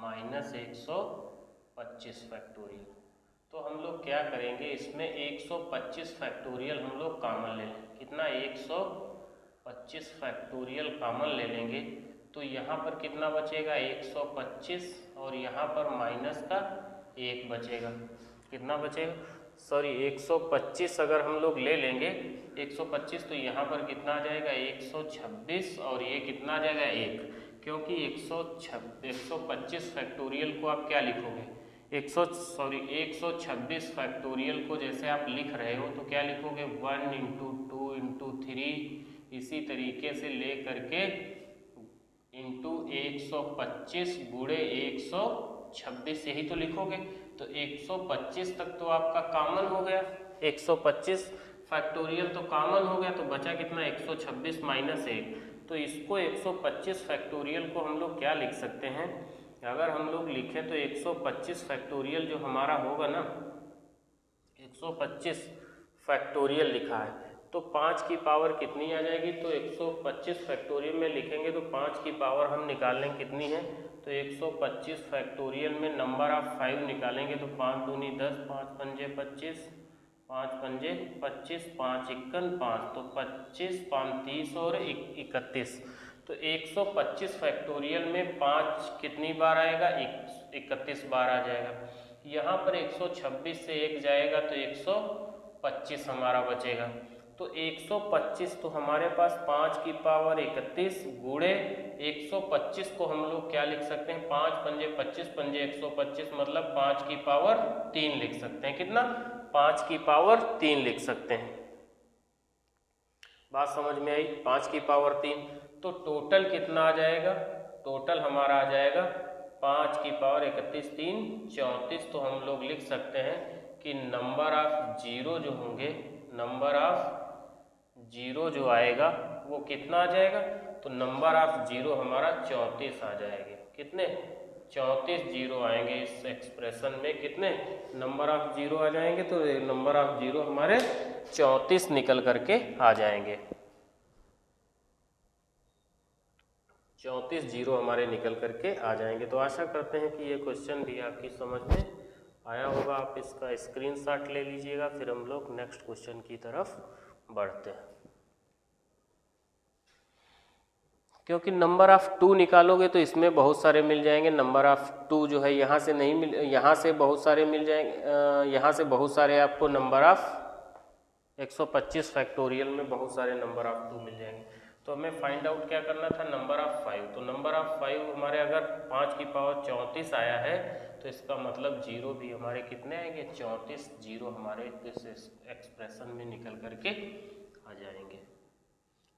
माइनस 125 फैक्टोरियल। तो हम लोग क्या करेंगे, इसमें 125 फैक्टोरियल हम लोग कॉमन ले लें। कितना 125 फैक्टोरियल कॉमन ले लेंगे तो यहाँ पर कितना बचेगा 125 और यहाँ पर माइनस का 1 बचेगा। कितना बचेगा, सॉरी 125 अगर हम लोग ले लेंगे 125 तो यहाँ पर कितना आ जाएगा 126 और ये कितना आ जाएगा 1, क्योंकि 125 फैक्टोरियल को आप क्या लिखोगे 126 फैक्टोरियल को जैसे आप लिख रहे हो तो क्या लिखोगे 1 इंटू 2 इंटू 3 इसी तरीके से ले करके इंटू 125 गुणे 126 यही तो लिखोगे। तो 125 तक तो आपका कॉमन हो गया, 125 फैक्टोरियल तो कॉमन हो गया, तो बचा कितना 126 माइनस 1। तो इसको 125 फैक्टोरियल को हम लोग क्या लिख सकते हैं, अगर हम लोग लिखें तो 125 फैक्टोरियल जो हमारा होगा ना 125 फैक्टोरियल लिखा है तो 5 की पावर कितनी आ जाएगी, तो 125 फैक्टोरियल में लिखेंगे तो 5 की पावर हम निकालेंगे कितनी है, तो 125 फैक्टोरियल में नंबर ऑफ 5 निकालेंगे तो 5 दूनी 10, 5 पंजे 25, 5 पंजे 25, 5 इक्कन 5, तो 25 5 30 और 31। तो 125 फैक्टोरियल में 5 कितनी बार आएगा 31 बार आ जाएगा। यहाँ पर 126 से 1 जाएगा तो 125 हमारा बचेगा। तो 125 तो हमारे पास 5 की पावर 31 गुणे 125 को हम लोग क्या लिख सकते हैं 5 पंजे 25 पंजे 125 मतलब 5 की पावर 3 लिख सकते हैं। कितना 5 की पावर 3 लिख सकते हैं। बात समझ में आई, 5 की पावर 3। तो टोटल कितना आ जाएगा, टोटल हमारा आ जाएगा 5 की पावर 31 3 34। तो हम लोग लिख सकते हैं कि नंबर ऑफ जीरो जो होंगे, नंबर ऑफ जीरो जो आएगा वो कितना आ जाएगा, तो नंबर ऑफ जीरो हमारा 34 आ जाएंगे। कितने? 34 जीरो आएंगे इस एक्सप्रेशन में। कितने नंबर ऑफ जीरो आ जाएंगे, तो नंबर ऑफ जीरो हमारे 34 निकल करके आ जाएंगे। 34 जीरो हमारे निकल करके आ जाएंगे। तो आशा करते हैं कि ये क्वेश्चन भी आपकी समझ में आया होगा। आप इसका स्क्रीनशॉट ले लीजिएगा, फिर हम लोग नेक्स्ट क्वेश्चन की तरफ बढ़ते हैं। क्योंकि नंबर ऑफ 2 निकालोगे तो इसमें बहुत सारे मिल जाएंगे। नंबर ऑफ 2 जो है यहाँ से नहीं मिल, यहाँ से बहुत सारे मिल जाएंगे, यहाँ से बहुत सारे आपको नंबर ऑफ 125 फैक्टोरियल में बहुत सारे नंबर ऑफ 2 मिल जाएंगे। तो हमें फाइंड आउट क्या करना था, नंबर ऑफ 5। तो नंबर ऑफ 5 हमारे अगर 5 की पावर 34 आया है तो इसका मतलब जीरो भी हमारे कितने आएंगे, 34 जीरो हमारे इस एक्सप्रेशन में निकल करके आ जाएंगे।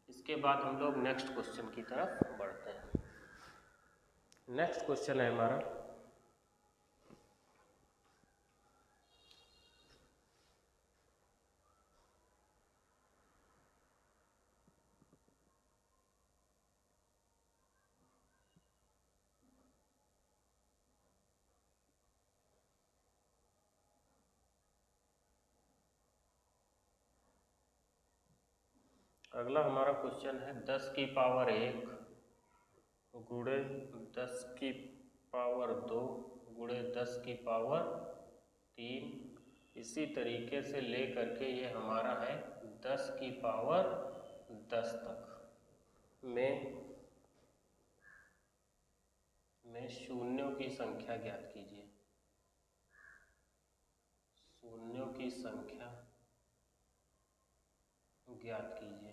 इसके बाद हम लोग नेक्स्ट क्वेश्चन की तरफ बढ़ते हैं। नेक्स्ट क्वेश्चन है हमारा अगला हमारा क्वेश्चन है 10 की पावर 1 गुणे 10 की पावर 2 गुणे 10 की पावर 3। इसी तरीके से ले करके ये हमारा है 10 की पावर 10 तक में शून्यों की संख्या ज्ञात कीजिए। शून्यों की संख्या ज्ञात कीजिए।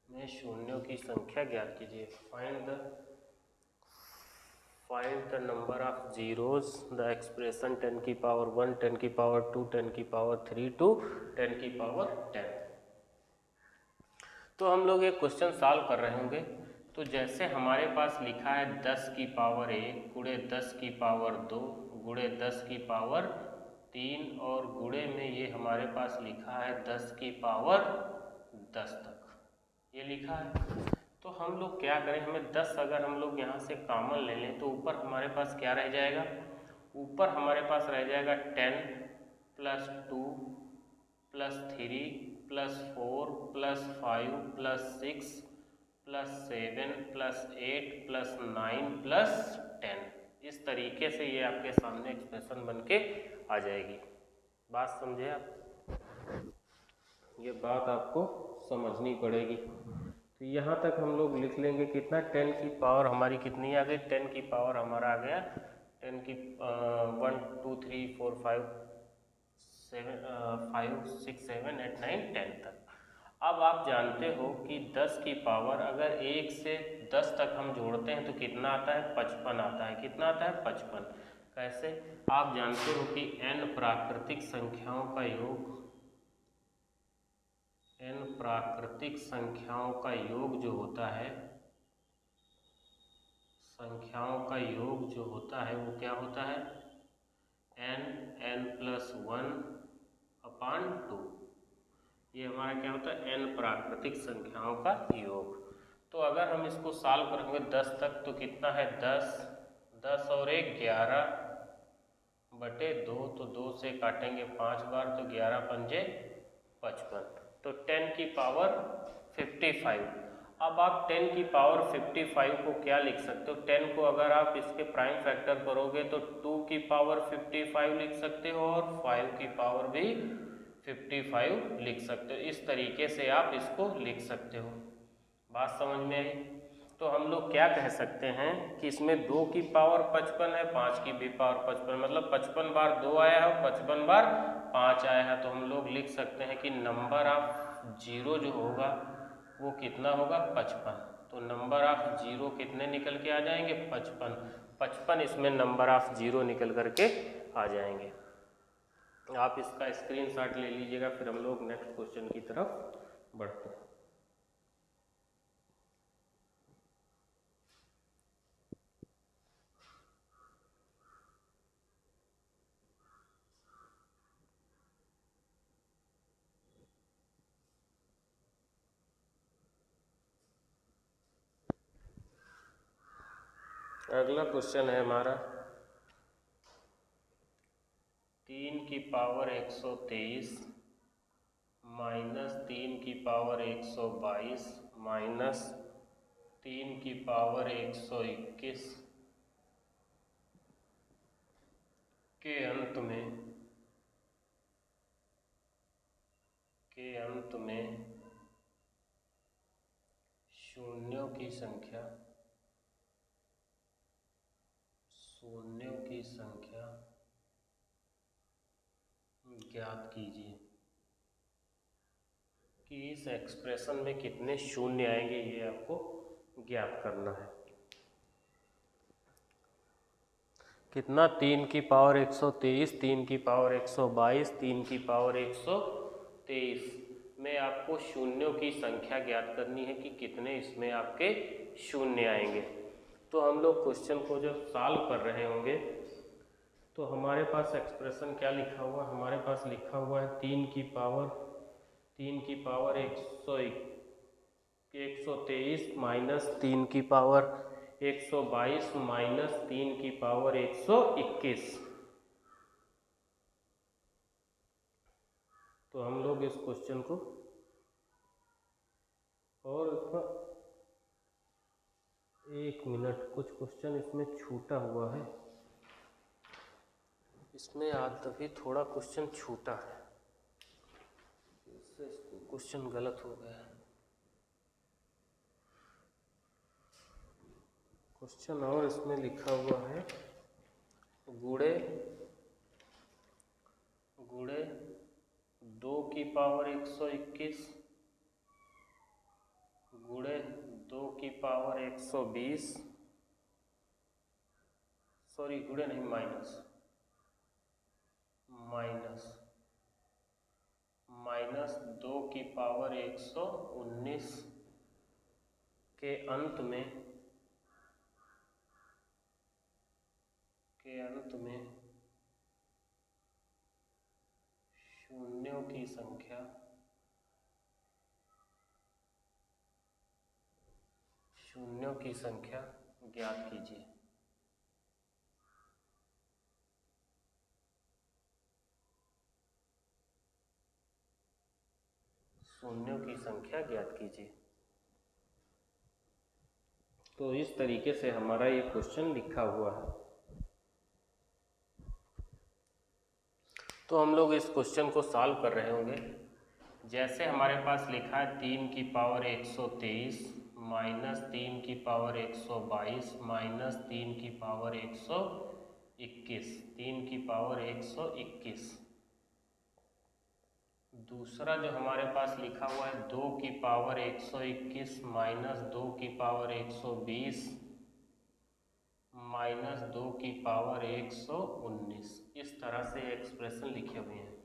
में शून्यों की संख्या ज्ञात कीजिए। Find the number of zeros the expression 10 की पावर 1 10 की पावर 2 10 की पावर 3 टू 10 की पावर 10। तो हम लोग एक क्वेश्चन सॉल्व कर रहे होंगे। तो जैसे हमारे पास लिखा है 10 की पावर 1 गुणे 10 की पावर 2 गुणे 10 की पावर 3 और गुणे में ये हमारे पास लिखा है 10 की पावर 10 तक ये लिखा है। तो हम लोग क्या करें, हमें 10 अगर हम लोग यहाँ से कॉमन ले लें तो ऊपर हमारे पास क्या रह जाएगा, ऊपर हमारे पास रह जाएगा 10 plus 2 plus 3 plus 4 plus 5 plus 6 plus 7 plus 8 plus 9 plus 10। इस तरीके से ये आपके सामने एक्सप्रेशन बन के आ जाएगी। बात समझे आप? ये बात आपको समझनी पड़ेगी। तो यहाँ तक हम लोग लिख लेंगे कितना, 10 की पावर हमारी कितनी आ गई, 10 की पावर हमारा आ गया 10 की 1 2 3 4 5 6 7 8 9 10 तक। अब आप जानते हो कि 10 की पावर अगर 1 से 10 तक हम जोड़ते हैं तो कितना आता है, 55 आता है। कितना आता है, 55। कैसे? आप जानते हो कि n प्राकृतिक संख्याओं का योग, n प्राकृतिक संख्याओं का योग जो होता है, संख्याओं का योग जो होता है वो क्या होता है, n प्लस 1 अपान 2। ये हमारा क्या होता है, n प्राकृतिक संख्याओं का योग। तो अगर हम इसको सॉल्व करेंगे 10 तक तो कितना है, 10 और 1 11 बटे 2, तो 2 से काटेंगे 5 बार तो 11 पंजे 55। तो 10 की पावर 55। अब आप 10 की पावर 55 को क्या लिख सकते हो, 10 को अगर आप इसके प्राइम फैक्टर करोगे तो 2 की पावर 55 लिख सकते हो और 5 की पावर भी 55 लिख सकते हो। इस तरीके से आप इसको लिख सकते हो। बात समझ में आई? तो हम लोग क्या कह सकते हैं कि इसमें 2 की पावर 55 है, 5 की भी पावर 55, मतलब 55 बार 2 आया है और 55 बार 5 आया है। तो हम लोग लिख सकते हैं कि नंबर ऑफ जीरो जो होगा वो कितना होगा, 55। तो नंबर ऑफ जीरो कितने निकल के आ जाएंगे, 55 इसमें नंबर ऑफ जीरो निकल करके आ जाएंगे। आप इसका स्क्रीनशॉट ले लीजिएगा, फिर हम लोग नेक्स्ट क्वेश्चन की तरफ बढ़ते हैं। अगला क्वेश्चन है हमारा 3 की पावर 123 माइनस 3 की पावर 122 माइनस 3 की पावर 121 के अंत में शून्यों की संख्या ज्ञात कीजिए कि इस एक्सप्रेशन में कितने शून्य आएंगे, ये आपको ज्ञात करना है। कितना? 3 की पावर 123, 3 की पावर 122, 3 की पावर 123 में आपको शून्यों की संख्या ज्ञात करनी है कि कितने इसमें आपके शून्य आएंगे। तो हम लोग क्वेश्चन को जब सॉल्व कर रहे होंगे तो हमारे पास एक्सप्रेशन क्या लिखा हुआ? हमारे पास लिखा हुआ है 3 की पावर 123 माइनस 3 की पावर 122 माइनस 3 की पावर 121। तो हम लोग इस क्वेश्चन को, और इसका 1 मिनट, कुछ क्वेश्चन इसमें छूटा हुआ है, इसमें आज तभी थोड़ा क्वेश्चन छूटा है, इससे क्वेश्चन गलत हो गया है। क्वेश्चन और इसमें लिखा हुआ है गुणे 2 की पावर 121 गुणे 2 की पावर 120, सॉरी गुणे नहीं, माइनस 2 की पावर 119 के अंत में शून्यों की संख्या ज्ञात कीजिए। शून्यों की संख्या ज्ञात कीजिए। तो इस तरीके से हमारा ये क्वेश्चन लिखा हुआ है। तो हम लोग इस क्वेश्चन को सॉल्व कर रहे होंगे। जैसे हमारे पास लिखा है 3 की पावर 123 माइनस 3 की पावर 122 माइनस 3 की पावर 121, 3 की पावर 121। दूसरा जो हमारे पास लिखा हुआ है 2 की पावर 121 माइनस 2 की पावर 120 माइनस 2 की पावर 119, इस तरह से एक्सप्रेशन लिखे हुए हैं।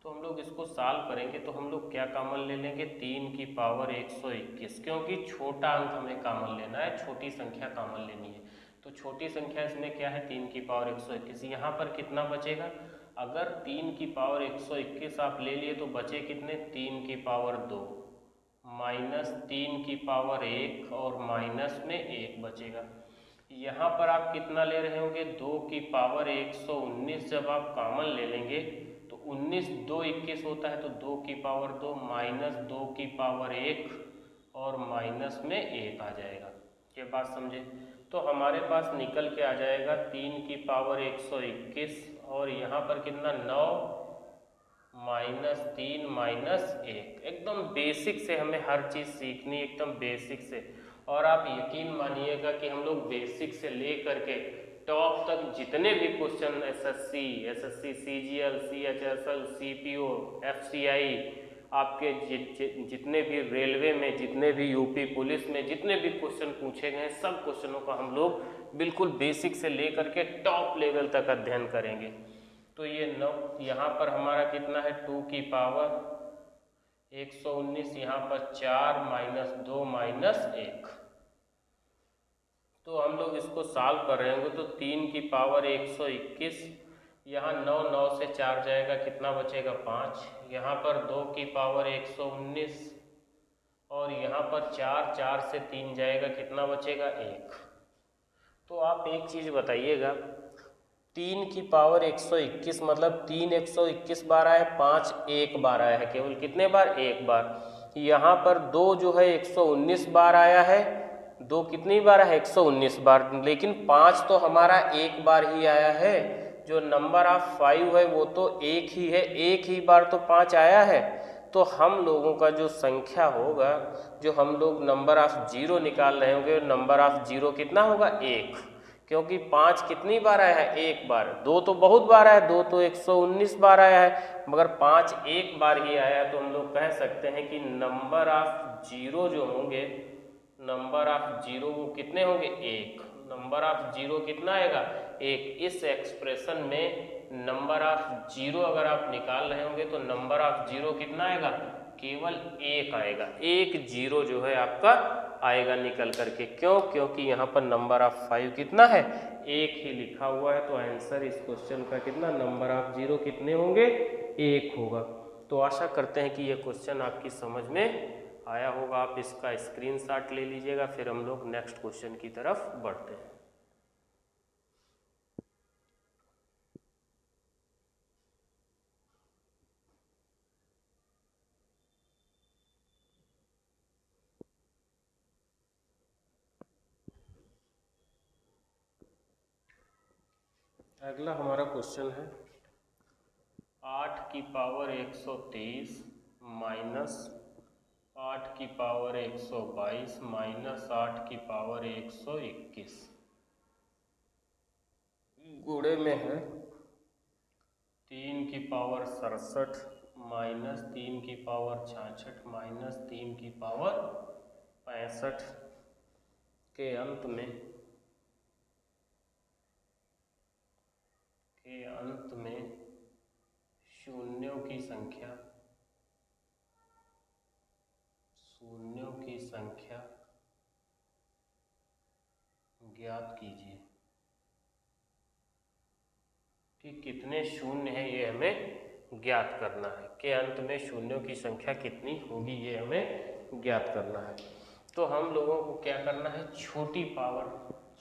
तो हम लोग इसको सॉल्व करेंगे तो हम लोग क्या कॉमन ले लेंगे? 3 की पावर 121, क्योंकि छोटा अंक हमें कॉमन लेना है, छोटी संख्या कॉमन लेनी है। तो छोटी संख्या इसमें क्या है? 3 की पावर 121। यहाँ पर कितना बचेगा? अगर 3 की पावर 121 आप ले लिए तो बचे कितने? 3 की पावर 2 माइनस 3 की पावर 1 और माइनस में 1 बचेगा। यहाँ पर आप कितना ले रहे होंगे? 2 की पावर 119 जब आप कॉमन ले लेंगे तो 19 2 21 होता है, तो 2 की पावर 2 माइनस 2 की पावर 1 और माइनस में 1 आ जाएगा। ये बात समझे? तो हमारे पास निकल के आ जाएगा 3 की पावर 121 और यहाँ पर कितना? 9 माइनस 3 माइनस 1। एकदम बेसिक से हमें हर चीज़ सीखनी, एकदम बेसिक से। और आप यकीन मानिएगा कि हम लोग बेसिक से ले करके टॉप तक जितने भी question SSC, CGL, CHSL, CPO, FCI, आपके जितने भी रेलवे में, जितने भी यूपी पुलिस में जितने भी क्वेश्चन पूछे गए हैं, सब क्वेश्चनों का हम लोग बिल्कुल बेसिक से ले करके टॉप लेवल तक अध्ययन करेंगे। तो ये 9 यहाँ पर हमारा कितना है? 2 की पावर 119, यहाँ पर 4 माइनस 2 माइनस 1। तो हम लोग इसको सॉल्व कर रहे होंगे तो 3 की पावर 121, यहाँ 9 9 से 4 जाएगा, कितना बचेगा? 5। यहाँ पर 2 की पावर 119 और यहाँ पर 4 4 से 3 जाएगा, कितना बचेगा? 1। तो आप एक चीज़ बताइएगा, 3 की पावर 121 मतलब 3 121 बार आया, 5 एक बार आया है, केवल कितने बार? एक बार। यहाँ पर 2 जो है 119 बार आया है, 2 कितनी बार है? 119 बार, लेकिन 5 तो हमारा एक बार ही आया है। जो नंबर ऑफ 5 है वो तो एक ही है, एक ही बार तो 5 आया है। तो हम लोगों का जो संख्या होगा, जो हम लोग नंबर ऑफ 0 निकाल रहे होंगे, नंबर ऑफ 0 कितना होगा? 1, क्योंकि 5 कितनी बार आया है? एक बार। 2 तो बहुत बार आया है, 2 तो 119 बार आया है, मगर 5 एक बार ही आया। तो हम लोग कह सकते हैं कि नंबर ऑफ 0 जो होंगे, नंबर ऑफ 0 वो कितने होंगे? 1। नंबर ऑफ 0 कितना आएगा? 1। इस एक्सप्रेशन में नंबर ऑफ 0 अगर आप निकाल रहे होंगे तो नंबर ऑफ 0 कितना आएगा? केवल 1 आएगा। 1 0 जो है आपका आएगा निकल करके। क्यों? क्योंकि यहाँ पर नंबर ऑफ 5 कितना है? 1 ही लिखा हुआ है। तो आंसर इस क्वेश्चन का कितना? नंबर ऑफ 0 कितने होंगे? 1 होगा। तो आशा करते हैं कि ये क्वेश्चन आपकी समझ में आया होगा। आप इसका स्क्रीनशॉट ले लीजिएगा, फिर हम लोग नेक्स्ट क्वेश्चन की तरफ बढ़ते हैं। अगला हमारा क्वेश्चन है 8 की पावर 123 माइनस 8 की पावर 122 माइनस 8 की पावर 121 गुणे में है 3 की पावर 67 माइनस 3 की पावर 66 माइनस 3 की पावर 65 के अंत में शून्यों की संख्या ज्ञात कीजिए। कि कितने शून्य है ये हमें ज्ञात करना है। के अंत में शून्यों की संख्या कितनी होगी ये हमें ज्ञात करना है। तो हम लोगों को क्या करना है? छोटी पावर,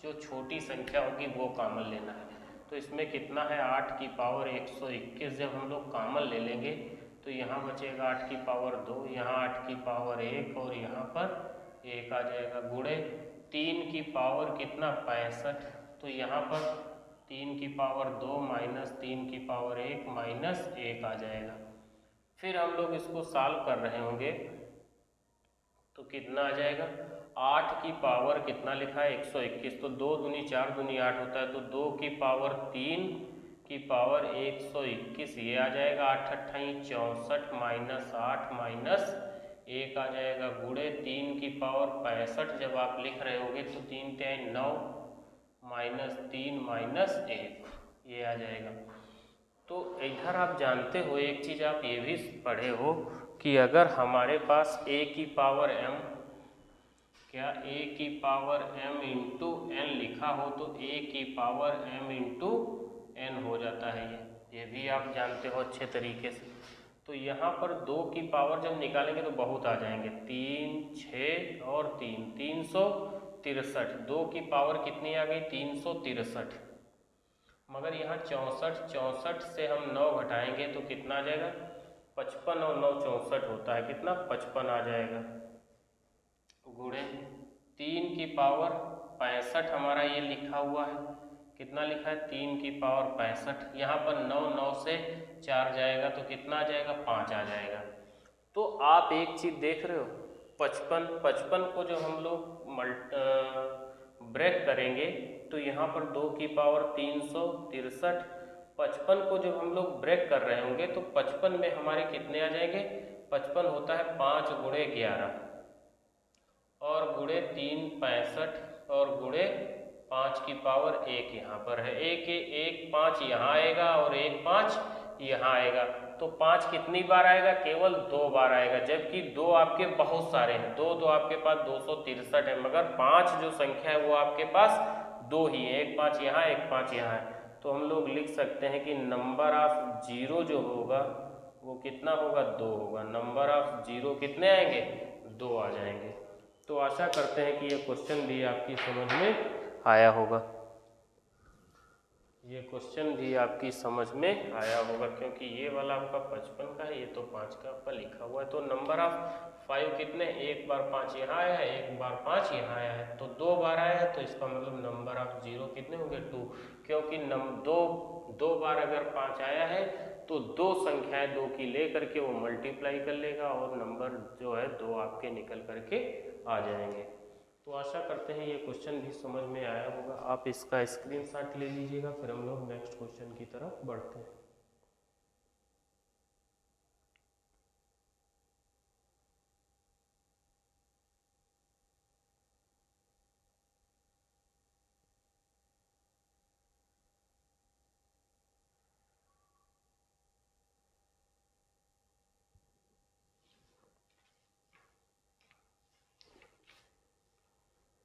जो छोटी संख्या होगी वो कॉमन लेना है। तो इसमें कितना है? 8 की पावर 121 जब हम लोग कॉमन ले लेंगे तो यहाँ बचेगा 8 की पावर 2, यहाँ 8 की पावर 1 और यहाँ पर 1 आ जाएगा। गुणे 3 की पावर कितना? 65। तो यहाँ पर 3 की पावर 2 माइनस 3 की पावर 1 माइनस 1 आ जाएगा। फिर हम लोग इसको सॉल्व कर रहे होंगे तो कितना आ जाएगा? 8 की पावर कितना लिखा है? 121। तो 2 दूनी 4 दूनी 8 होता है। तो 2 की पावर 3 की पावर 121 ये आ जाएगा। 8 अट्ठाई 64 माइनस 8 माइनस 1 आ जाएगा। गुणे 3 की पावर 65 जब आप लिख रहे होगे तो 3 तिहाई 9 माइनस 3 माइनस 1 ये आ जाएगा। तो इधर आप जानते हो एक चीज़ आप ये भी पढ़े हो कि अगर हमारे पास a की पावर m, क्या a की पावर m इंटू n लिखा हो तो a की पावर m इंटू n हो जाता है। ये भी आप जानते हो अच्छे तरीके से। तो यहाँ पर 2 की पावर जब निकालेंगे तो बहुत आ जाएंगे, 3 6 और 3 363। 2 की पावर कितनी आ गई? 363। मगर यहाँ 64 से हम 9 घटाएंगे तो कितना आ जाएगा? 55 और 9 64 होता है। कितना? 55 आ जाएगा। गुणे 3 की पावर 65 हमारा ये लिखा हुआ है। कितना लिखा है? 3 की पावर 65। यहाँ पर 9 9 से 4 जाएगा तो कितना आ जाएगा? 5 आ जाएगा। तो आप एक चीज़ देख रहे हो, 55 को जो हम लोग ब्रेक करेंगे तो यहाँ पर 2 की पावर 363, 55 को जब हम लोग ब्रेक कर रहे होंगे तो 55 में हमारे कितने आ जाएंगे? 55 होता है 5 गुणे 11 और गुणे 3 65 और गुणे 5 की पावर 1 यहाँ पर है। 1 5 यहाँ आएगा और 1 5 यहाँ आएगा। तो 5 कितनी बार आएगा? केवल 2 बार आएगा, जबकि 2 आपके बहुत सारे हैं। 2 आपके पास 263 है, मगर 5 जो संख्या है वो आपके पास 2 ही है। 1 5 यहाँ 1 5 यहाँ है। तो हम लोग लिख सकते हैं कि नंबर ऑफ 0 जो होगा वो कितना होगा? 2 होगा। नंबर ऑफ 0 कितने आएंगे? 2 आ जाएंगे। तो आशा करते हैं कि ये क्वेश्चन भी आपकी समझ में आया होगा। ये क्वेश्चन भी आपकी समझ में आया होगा, क्योंकि ये वाला आपका 55 का है, ये तो 5 का आपका लिखा हुआ है। तो नंबर ऑफ 5 कितने, एक बार 5 यहाँ आया है, एक बार 5 यहाँ आया है, तो 2 बार आया है, तो इसका मतलब नंबर ऑफ 0 कितने होंगे, 2, क्योंकि दो बार अगर 5 आया है तो 2 संख्याएं 2 की ले करके वो मल्टीप्लाई कर लेगा और नंबर जो है 2 आपके निकल करके आ जाएंगे। तो आशा करते हैं ये क्वेश्चन भी समझ में आया होगा। आप इसका स्क्रीनशॉट ले लीजिएगा, फिर हम लोग नेक्स्ट क्वेश्चन की तरफ बढ़ते हैं।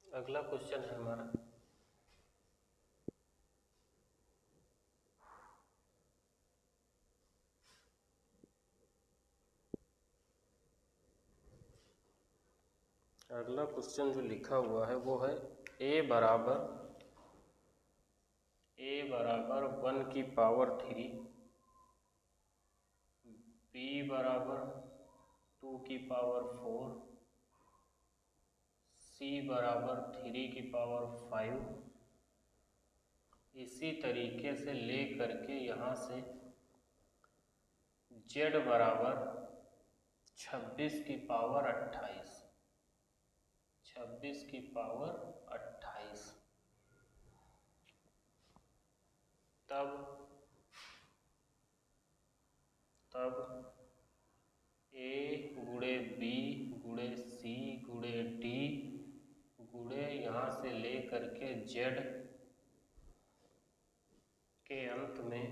अगला क्वेश्चन है हमारा, अगला क्वेश्चन जो लिखा हुआ है वो है a बराबर 1 की पावर 3, b बराबर 2 की पावर 4, c बराबर 3 की पावर 5, इसी तरीके से ले करके यहाँ से z बराबर 26 की पावर 28, 26 की पावर 28, तब a गुणे b गुणे c गुणे d गुणे यहाँ से ले करके z के अंत में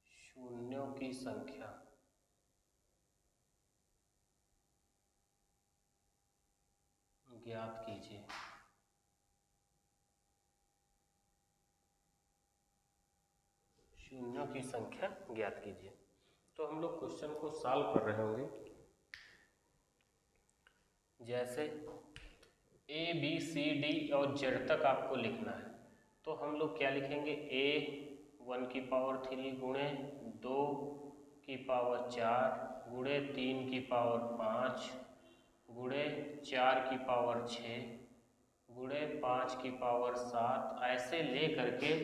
शून्यों की संख्या ज्ञात कीजिए। शून्यों की संख्या ज्ञात कीजिए। तो हम लोग क्वेश्चन को सॉल्व कर रहे होंगे। जैसे a b c d और z तक आपको लिखना है, तो हम लोग क्या लिखेंगे, a 1 की पावर 3 गुणे 2 की पावर 4 गुणे 3 की पावर 5 गुणे 4 की पावर 6 गुणे 5 की पावर 7, ऐसे ले करके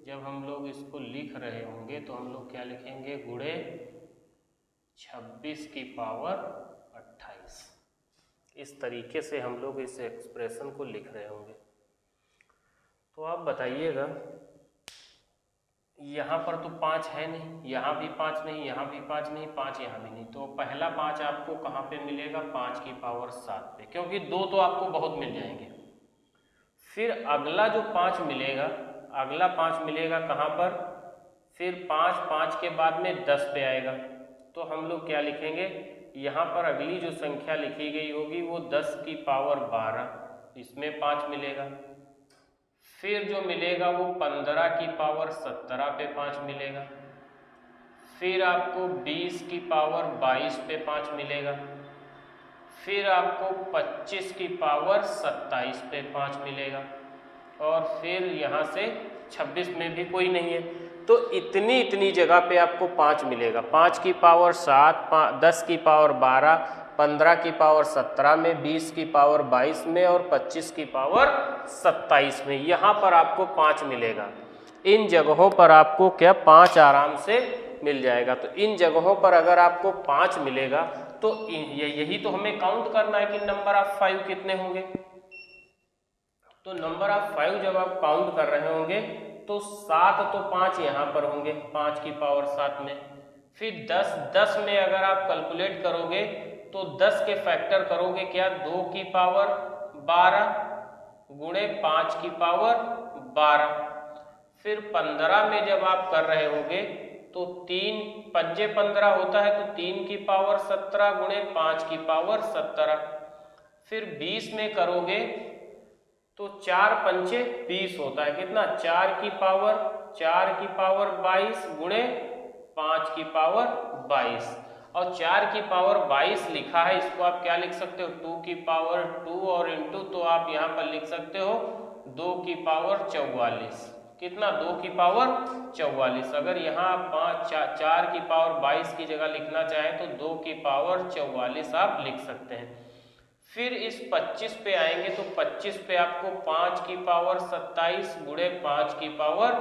जब हम लोग इसको लिख रहे होंगे तो हम लोग क्या लिखेंगे, गुणे 26 की पावर 28। इस तरीके से हम लोग इस एक्सप्रेशन को लिख रहे होंगे। तो आप बताइएगा, यहाँ पर तो 5 है नहीं, यहाँ भी 5 नहीं, यहाँ भी 5 नहीं, 5 यहाँ भी नहीं, तो पहला 5 आपको कहाँ पे मिलेगा, 5 की पावर 7 पे, क्योंकि 2 तो आपको बहुत मिल जाएंगे। फिर अगला जो 5 मिलेगा, अगला 5 मिलेगा कहाँ पर, फिर 5 के बाद में 10 पे आएगा, तो हम लोग क्या लिखेंगे, यहाँ पर अगली जो संख्या लिखी गई होगी वो 10 की पावर 12, इसमें 5 मिलेगा। फिर जो मिलेगा वो 15 की पावर 17 पे 5 मिलेगा। फिर आपको 20 की पावर 22 पे 5 मिलेगा। फिर आपको 25 की पावर 27 पे 5 मिलेगा, और फिर यहाँ से 26 में भी कोई नहीं है, तो इतनी जगह पे आपको 5 मिलेगा। 5 की पावर 7, 10 की पावर 12, 15 की पावर 17 में, 20 की पावर 22 में और 25 की पावर 27 में, यहाँ पर आपको 5 मिलेगा। इन जगहों पर आपको क्या 5 आराम से मिल जाएगा। तो इन जगहों पर अगर आपको 5 मिलेगा तो यही तो हमें काउंट करना है कि नंबर ऑफ 5 कितने होंगे। तो नंबर ऑफ 5 जब आप काउंट कर रहे होंगे तो 7 तो 5 यहाँ पर होंगे, 5 की पावर 7 में। फिर 10 में अगर आप कैलकुलेट करोगे तो 10 के फैक्टर करोगे क्या, 2 की पावर 12 गुणे 5 की पावर 12। फिर 15 में जब आप कर रहे होगे तो 3 पंजे 15 होता है, तो 3 की पावर 17 गुणे 5 की पावर 17। फिर 20 में करोगे तो 4 पंचे 20 होता है, कितना, 4 की पावर 22 गुणे 5 की पावर 22। और 4 की पावर 22 लिखा है, इसको आप क्या लिख सकते हो 2 की पावर 2 और इंटू, तो आप यहाँ पर लिख सकते हो 2 की पावर 44। कितना 2 की पावर 44। अगर यहाँ आप 4 की पावर 22 की जगह लिखना चाहें तो 2 की पावर 44 आप लिख सकते हैं। फिर इस 25 पे आएंगे तो 25 पे आपको 5 की पावर 27 गुणे 5 की पावर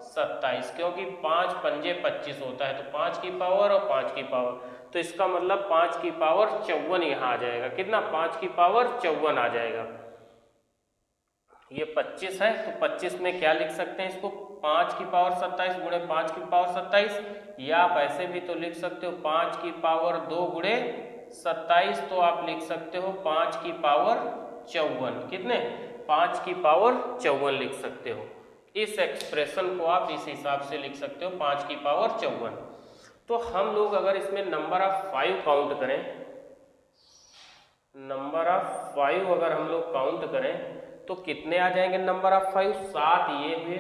27, क्योंकि 5 पंजे 25 होता है, तो 5 की पावर और 5 की पावर, तो इसका मतलब 5 की पावर 54 यहाँ आ जाएगा। कितना 5 की पावर 54 आ जाएगा। ये 25 है तो 25 में क्या लिख सकते हैं इसको 5 की पावर 27 गुणे 5 की पावर 27, या आप ऐसे भी तो लिख सकते हो 5 की पावर 2 गुणे 27, तो आप लिख सकते हो 5 की पावर 54। कितने 5 की पावर 54 लिख सकते हो। इस एक्सप्रेशन को आप इस हिसाब से लिख सकते हो 5 की पावर 54। तो हम लोग अगर इसमें नंबर ऑफ 5 काउंट करें, नंबर ऑफ 5 अगर हम लोग काउंट करें तो कितने आ जाएंगे नंबर ऑफ 5, 7 ये हुए,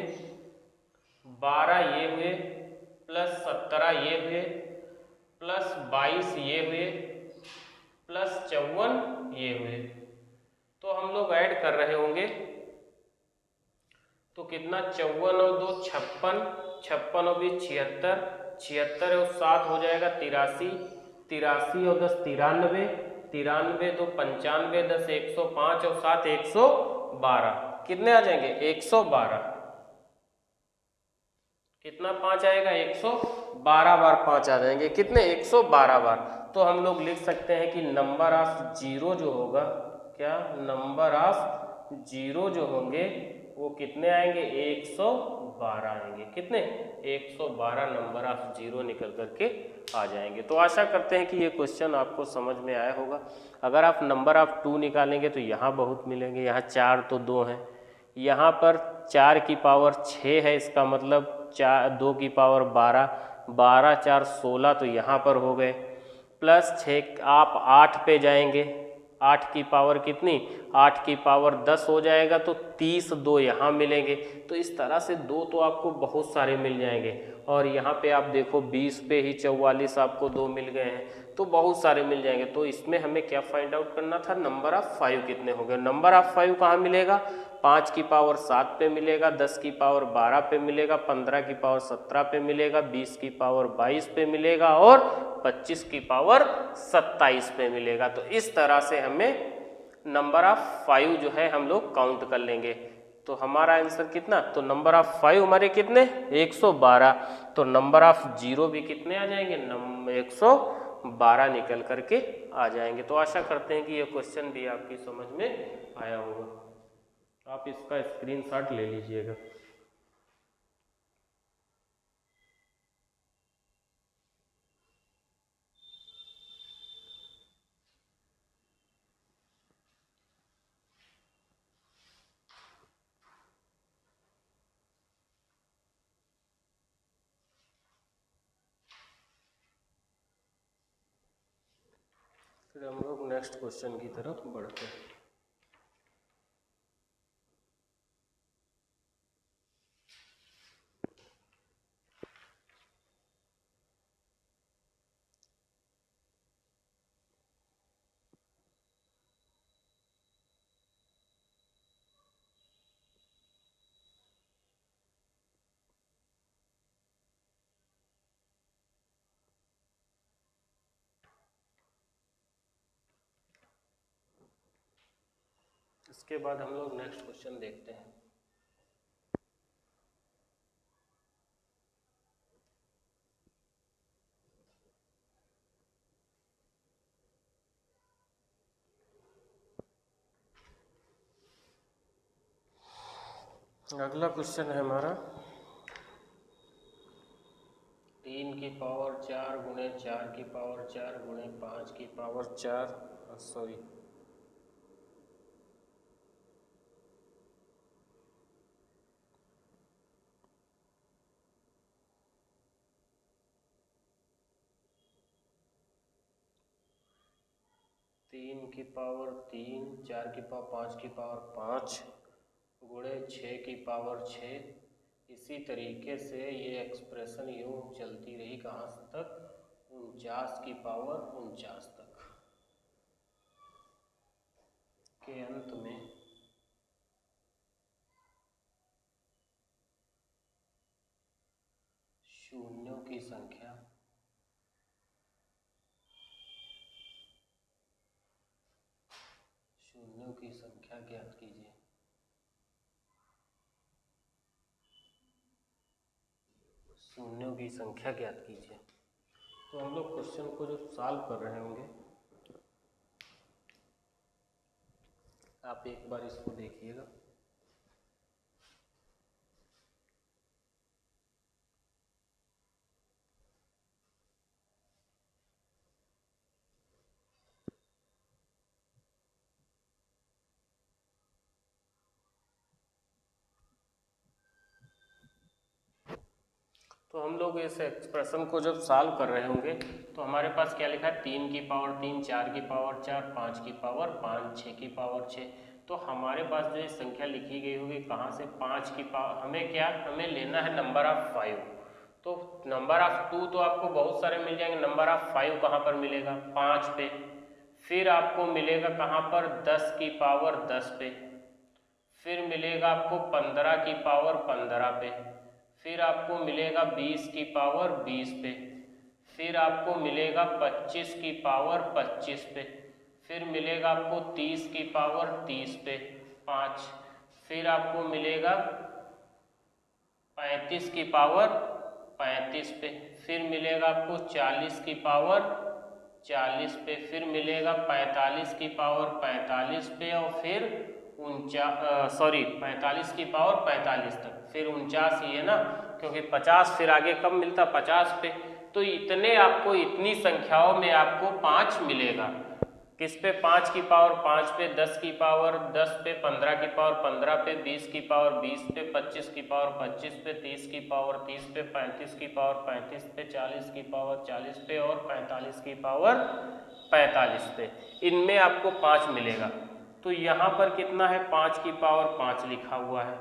12 ये हुए, प्लस 17 ये हुए, प्लस 22 ये हुए, प्लस 54 ये हुए। तो हम लोग ऐड कर रहे होंगे तो कितना 54 और 2 56, 56 और 20 76, 76 और 7 हो जाएगा 83, 83 और 10 93, 93 तो 95, 10 105 और 7 112। कितने आ जाएंगे 112। कितना 5 आएगा 112 बार 5 आ जाएंगे। कितने 112 बार। तो हम लोग लिख सकते हैं कि नंबर ऑफ जीरो जो होगा, क्या नंबर ऑफ जीरो जो होंगे वो कितने आएंगे 112 आएंगे। कितने 112 नंबर ऑफ जीरो निकल करके आ जाएंगे। तो आशा करते हैं कि ये क्वेश्चन आपको समझ में आया होगा। अगर आप नंबर ऑफ 2 निकालेंगे तो यहाँ बहुत मिलेंगे, यहाँ 4 तो 2 हैं, यहाँ पर 4 की पावर 6 है, इसका मतलब 2 की पावर 12, 12 4 16 तो यहाँ पर हो गए, प्लस 6 आप 8 पे जाएंगे, 8 की पावर कितनी 8 की पावर 10 हो जाएगा, तो 30 2 यहाँ मिलेंगे। तो इस तरह से 2 तो आपको बहुत सारे मिल जाएंगे। और यहाँ पे आप देखो 20 पे ही 44 आपको 2 मिल गए हैं, तो बहुत सारे मिल जाएंगे। तो इसमें हमें क्या फाइंड आउट करना था, नंबर ऑफ 5 कितने हो गए। नंबर ऑफ 5 कहाँ मिलेगा, 5 की पावर 7 पे मिलेगा, 10 की पावर 12 पे मिलेगा, 15 की पावर 17 पे मिलेगा, 20 की पावर 22 पे मिलेगा और 25 की पावर 27 पे मिलेगा। तो इस तरह से हमें नंबर ऑफ 5 जो है हम लोग काउंट कर लेंगे। तो हमारा आंसर कितना, तो नंबर ऑफ 5 हमारे कितने 112। तो नंबर ऑफ जीरो भी कितने आ जाएंगे 112 निकल करके आ जाएंगे। तो आशा करते हैं कि ये क्वेश्चन भी आपकी समझ में आया होगा। आप इसका स्क्रीनशॉट ले लीजिएगा। फिर हम लोग नेक्स्ट क्वेश्चन की तरफ बढ़ते हैं। इसके बाद हम लोग नेक्स्ट क्वेश्चन देखते हैं। अगला क्वेश्चन है हमारा 3 की पावर 4 गुणे 4 की पावर 4 गुणे 5 की पावर 4 सॉरी 3 की पावर 3, 4 की पावर 5 की पावर 5 गुणे 6 की पावर 6। इसी तरीके से ये एक्सप्रेशन यूँ चलती रही कहाँ तक 49 की पावर 49 तक के अंत में शून्यों की संख्या ज्ञात कीजिए। शून्यों की संख्या ज्ञात कीजिए। तो हम लोग क्वेश्चन को जो सॉल्व कर रहे होंगे, आप एक बार इसको देखिएगा। तो हम लोग इस एक्सप्रेशन को जब सॉल्व कर रहे होंगे तो हमारे पास क्या लिखा है, 3 की पावर 3, 4 की पावर 4, 5 की पावर 5, 6 की पावर 6। तो हमारे पास जो संख्या लिखी गई होगी कहाँ से, 5 की पावर, हमें लेना है नंबर ऑफ 5। तो नंबर ऑफ 2 तो आपको बहुत सारे मिल जाएंगे, नंबर ऑफ 5 कहाँ पर मिलेगा, 5 पे। फिर आपको मिलेगा कहाँ पर, 10 की पावर 10 पे। फिर मिलेगा आपको 15 की पावर 15 पे। फिर आपको मिलेगा 20 की पावर 20 पे। फिर आपको मिलेगा 25 की पावर 25 पे। फिर मिलेगा आपको 30 की पावर 30 पे 5। फिर आपको मिलेगा 35 की पावर 35 पे। फिर मिलेगा आपको 40 की पावर 40 पे। फिर मिलेगा 45 की पावर 45 पे। और फिर 45 की पावर 45 तक। फिर 49 ही है ना, क्योंकि 50 फिर आगे कब मिलता, 50 पे। तो इतने आपको, इतनी संख्याओं में आपको 5 मिलेगा। किस पे, 5 की पावर 5 पे, 10 की पावर 10 पे, 15 की पावर 15 पे, 20 की पावर 20 पे, 25 की पावर 25 पे, 30 की पावर 30 पे, 35 की पावर 35 पे, 40 की पावर 40 पे और 45 की पावर 45 पे। इनमें आपको 5 मिलेगा। तो यहाँ पर कितना है, 5 की पावर 5 लिखा हुआ है।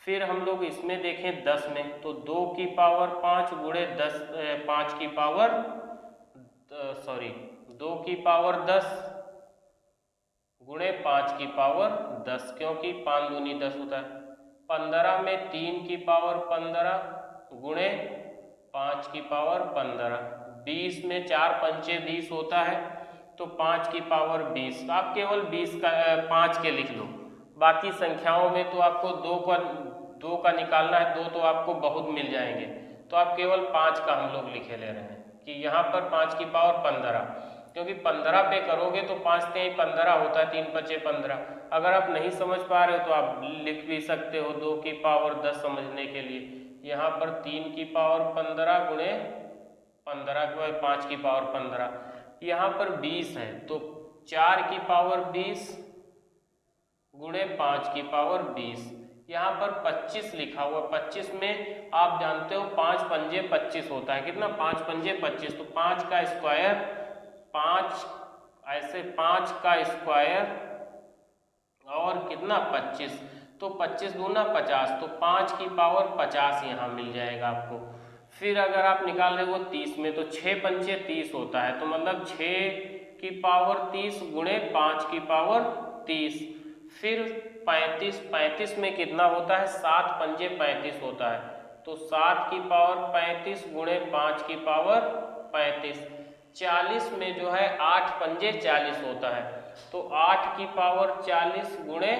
फिर हम लोग इसमें देखें 10 में, तो 2 की पावर 5 गुणे 10, 5 की पावर 2 की पावर 10 गुणे 5 की पावर 10, क्योंकि 5 दूनी 10 होता है। 15 में 3 की पावर 15 गुणे 5 की पावर 15। 20 में 4 पंचे 20 होता है, तो 5 की पावर 20। आप केवल 20 का 5 के लिख लो। बाकी संख्याओं में तो आपको 2 का निकालना है, 2 तो आपको बहुत मिल जाएंगे। तो आप केवल 5 का हम लोग लिखे ले रहे हैं कि यहाँ पर 5 की पावर 15, क्योंकि 15 पे करोगे तो 5 3 15 होता है, 3 5 15। अगर आप नहीं समझ पा रहे हो तो आप लिख भी सकते हो 2 की पावर 10 समझने के लिए। यहाँ पर 3 की पावर 15 गुणे 15 के 5 की पावर 15। यहाँ पर 20 है, तो 4 की पावर 20 गुणे 5 की पावर 20। यहाँ पर 25 लिखा हुआ, 25 में आप जानते हो 5 पंजे 25 होता है। कितना, 5 पंजे 25, तो 5 का स्क्वायर 5, ऐसे 5 का स्क्वायर और कितना 25, तो 25 दूना 50, तो 5 की पावर 50 यहाँ मिल जाएगा आपको। फिर अगर आप निकाल रहे हो 30 में, तो 6 पंजे 30 होता है, तो मतलब 6 की पावर 30 गुणे 5 की पावर 30। फिर 35 में कितना होता है, 7 पंजे 35 होता है, तो 7 की पावर 35 गुणे 5 की पावर 35। 40 में जो है 8 पंजे 40 होता है, तो 8 की पावर 40 गुणे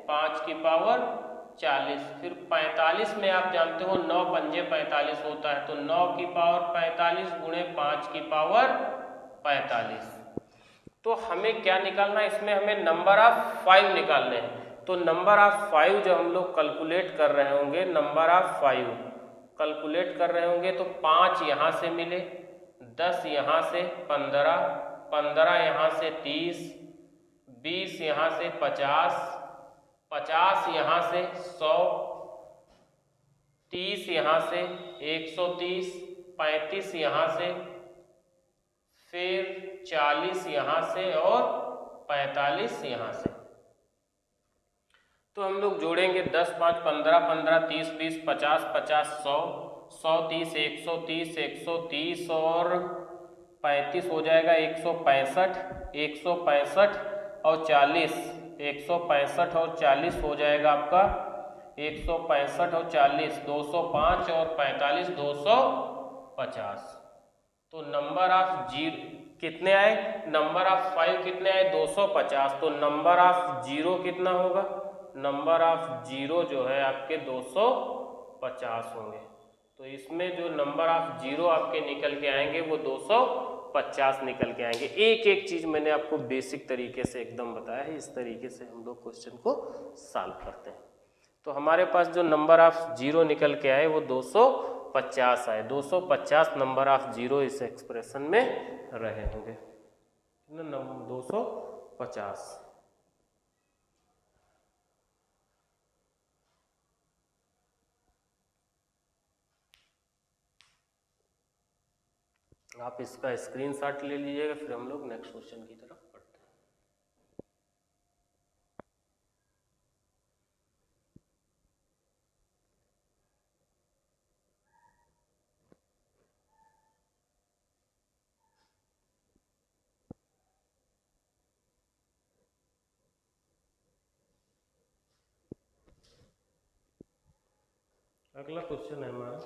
5 की पावर 40। फिर 45 में आप जानते हो 9 पंजे 45 होता है, तो 9 की पावर 45 गुणे 5 की पावर 45। तो हमें क्या निकालना है, इसमें हमें नंबर ऑफ 5 निकालने हैं। तो नंबर ऑफ 5 जब हम लोग कैलकुलेट कर रहे होंगे, नंबर ऑफ 5 कैलकुलेट कर रहे होंगे, तो 5 यहाँ से मिले, 10 यहाँ से 15, 15 यहाँ से 30, 20 यहाँ से 50, 50 यहाँ से 100, 30 यहाँ से 130, 35 यहाँ से, फिर 40 यहाँ से और 45 यहाँ से। तो हम लोग जोड़ेंगे 10 5 15 15 30 20 50 50 100 130 130 130 और 35 हो जाएगा 165, 165 और 40, 165 और 40 हो जाएगा आपका 165 और 40, 205 और 45, 250। तो नंबर ऑफ जीरो कितने आए, नंबर ऑफ 5 कितने आए, 250। तो नंबर ऑफ जीरो कितना होगा, नंबर ऑफ जीरो जो है आपके 250 होंगे। तो इसमें जो नंबर ऑफ जीरो आपके निकल के आएंगे वो 250 निकल के आएंगे। एक एक चीज मैंने आपको बेसिक तरीके से एकदम बताया है, इस तरीके से हम लोग क्वेश्चन को सॉल्व करते हैं। तो हमारे पास जो नंबर ऑफ जीरो निकल के आए वो 250 आए, 250 नंबर ऑफ जीरो इस एक्सप्रेशन में रहे होंगे, 250। आप इसका स्क्रीनशॉट ले लीजिएगा, फिर हम लोग नेक्स्ट क्वेश्चन की तरफ बढ़ते हैं। अगला क्वेश्चन है हमारा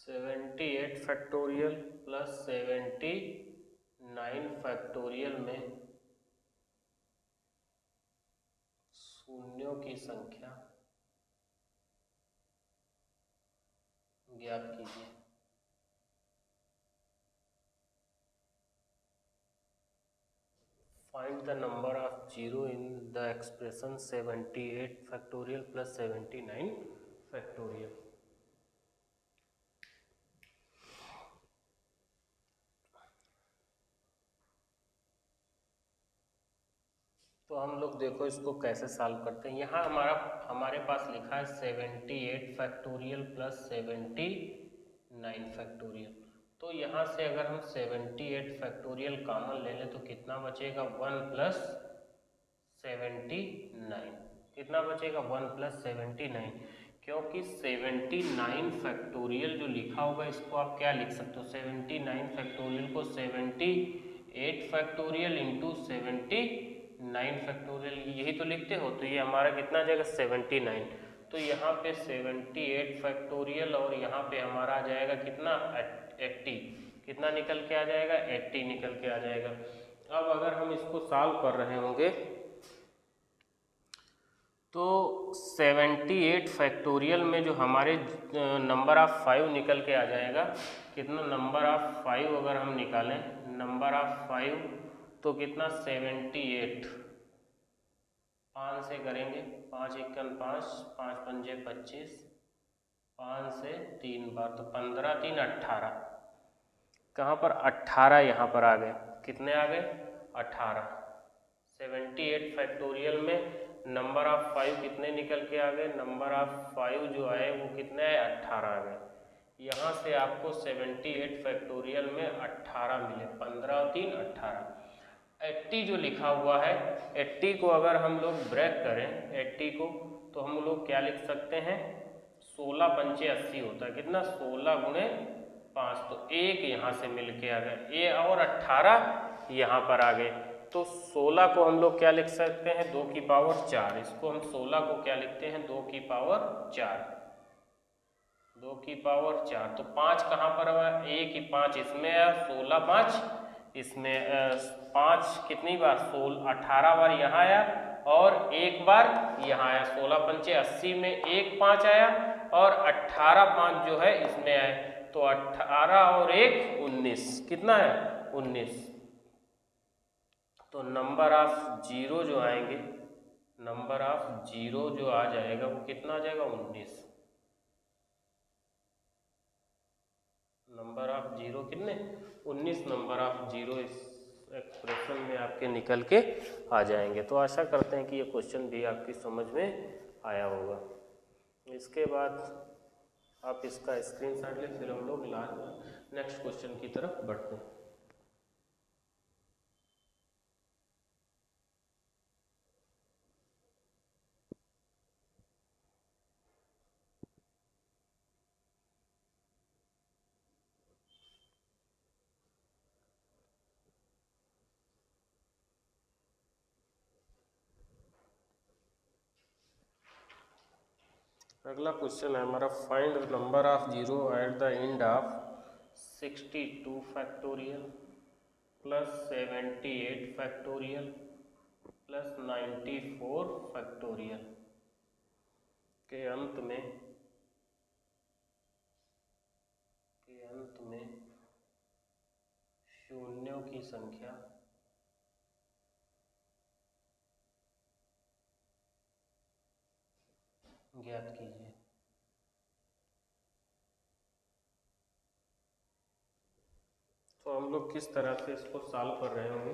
78 फैक्टोरियल प्लस 79 फैक्टोरियल में शून्यों की संख्या ज्ञात कीजिए। Find the number of zero in the expression 78 factorial plus 79 factorial. तो हम लोग देखो इसको कैसे सॉल्व करते हैं। यहाँ हमारे पास लिखा है 78 फैक्टोरियल प्लस 79 फैक्टोरियल। तो यहाँ से अगर हम 78 फैक्टोरियल कॉमन ले लें तो कितना बचेगा, 1 प्लस 79। कितना बचेगा, 1 प्लस 79। क्योंकि 79 फैक्टोरियल जो लिखा होगा इसको आप क्या लिख सकते हो, 79 फैक्टोरियल को 78 फैक्टोरियल इंटू 79 फैक्टोरियल, यही तो लिखते हो। तो ये हमारा कितना आ जाएगा, 79। तो यहाँ पे 78 फैक्टोरियल और यहाँ पे हमारा आ जाएगा कितना, 80। कितना निकल के आ जाएगा, 80 निकल के आ जाएगा। अब अगर हम इसको सॉल्व कर रहे होंगे तो 78 फैक्टोरियल में जो हमारे नंबर ऑफ 5 निकल के आ जाएगा, कितना, नंबर ऑफ 5 अगर हम निकालें, नंबर ऑफ 5 तो कितना, 78। 5 से करेंगे, 5 एकन 5, 5 पंजे 25, 5 से 3 बार तो 15 3 18। कहाँ पर, 18 यहाँ पर आ गए। कितने आ गए, 18। 78 फैक्टोरियल में नंबर ऑफ 5 कितने निकल के आ गए, नंबर ऑफ 5 जो आए वो कितने आए, 18 आ गए। यहाँ से आपको 78 फैक्टोरियल में 18 मिले, 15 और 3 18। 80 जो लिखा हुआ है, 80 को अगर हम लोग ब्रेक करें 80 को, तो हम लोग क्या लिख सकते हैं, 16 पंचे 80 होता है, कितना, 16 गुणे 5। तो 1 यहाँ से मिल के आ गए, ये और 18 यहाँ पर आ गए। तो 16 को हम लोग क्या लिख सकते हैं, 2 की पावर 4। इसको हम 16 को क्या लिखते हैं, 2 की पावर 4, 2 की पावर 4। तो 5 कहाँ पर आया, 1 की 5 इसमें आया, 16 5 इसमें 5 कितनी बार, 16 18 बार यहाँ आया और 1 बार यहाँ आया। 16 पंचे 80 में 1 5 आया और 18 5 जो है इसमें आए। तो 18 और 1 19, कितना है, 19। तो नंबर ऑफ जीरो जो आएंगे, नंबर ऑफ जीरो जो आ जाएगा वो कितना आ जाएगा, 19। नंबर ऑफ जीरो कितने, 19 नंबर ऑफ जीरो इस एक्सप्रेशन में आपके निकल के आ जाएंगे। तो आशा करते हैं कि ये क्वेश्चन भी आपकी समझ में आया होगा। इसके बाद आप इसका स्क्रीनशॉट लें, फिर हम लोग नेक्स्ट क्वेश्चन की तरफ बढ़ते हैं। अगला क्वेश्चन है हमारा, find number of zero at the end of 62 factorial plus 78 factorial plus 94 factorial के अंत में शून्यों की संख्या ज्ञात कीजिए। तो हम लोग किस तरह से इसको सॉल्व कर रहे होंगे।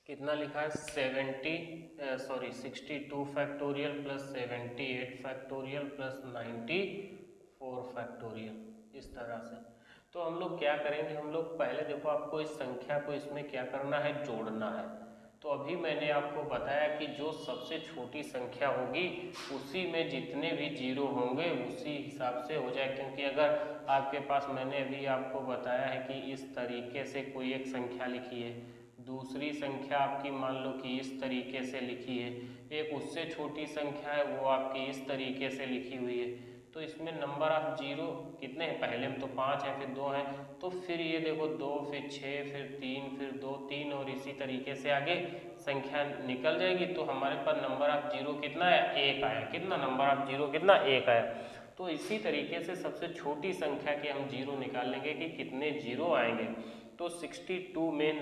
कितना लिखा है 62 factorial plus 78 factorial plus 94 factorial, इस तरह से। तो हम लोग क्या करेंगे, हम लोग पहले देखो आपको इस संख्या को इसमें क्या करना है, जोड़ना है। तो अभी मैंने आपको बताया कि जो सबसे छोटी संख्या होगी उसी में जितने भी जीरो होंगे उसी हिसाब से हो जाए, क्योंकि अगर आपके पास, मैंने अभी आपको बताया है कि इस तरीके से कोई एक संख्या लिखी है, दूसरी संख्या आपकी मान लो कि इस तरीके से लिखी है, एक उससे छोटी संख्या है वो आपकी इस तरीके से लिखी हुई है, तो इसमें नंबर ऑफ जीरो कितने हैं, पहले में तो 5 है, फिर 2 है, तो फिर ये देखो 2, फिर 6, फिर 3, फिर 2, 3 और इसी तरीके से आगे संख्या निकल जाएगी। तो हमारे पास नंबर ऑफ जीरो कितना है, 1 आया। कितना नंबर ऑफ जीरो, कितना 1 आया। तो इसी तरीके से सबसे छोटी संख्या के हम जीरो निकाल लेंगे कि कितने जीरो आएंगे। तो 62 में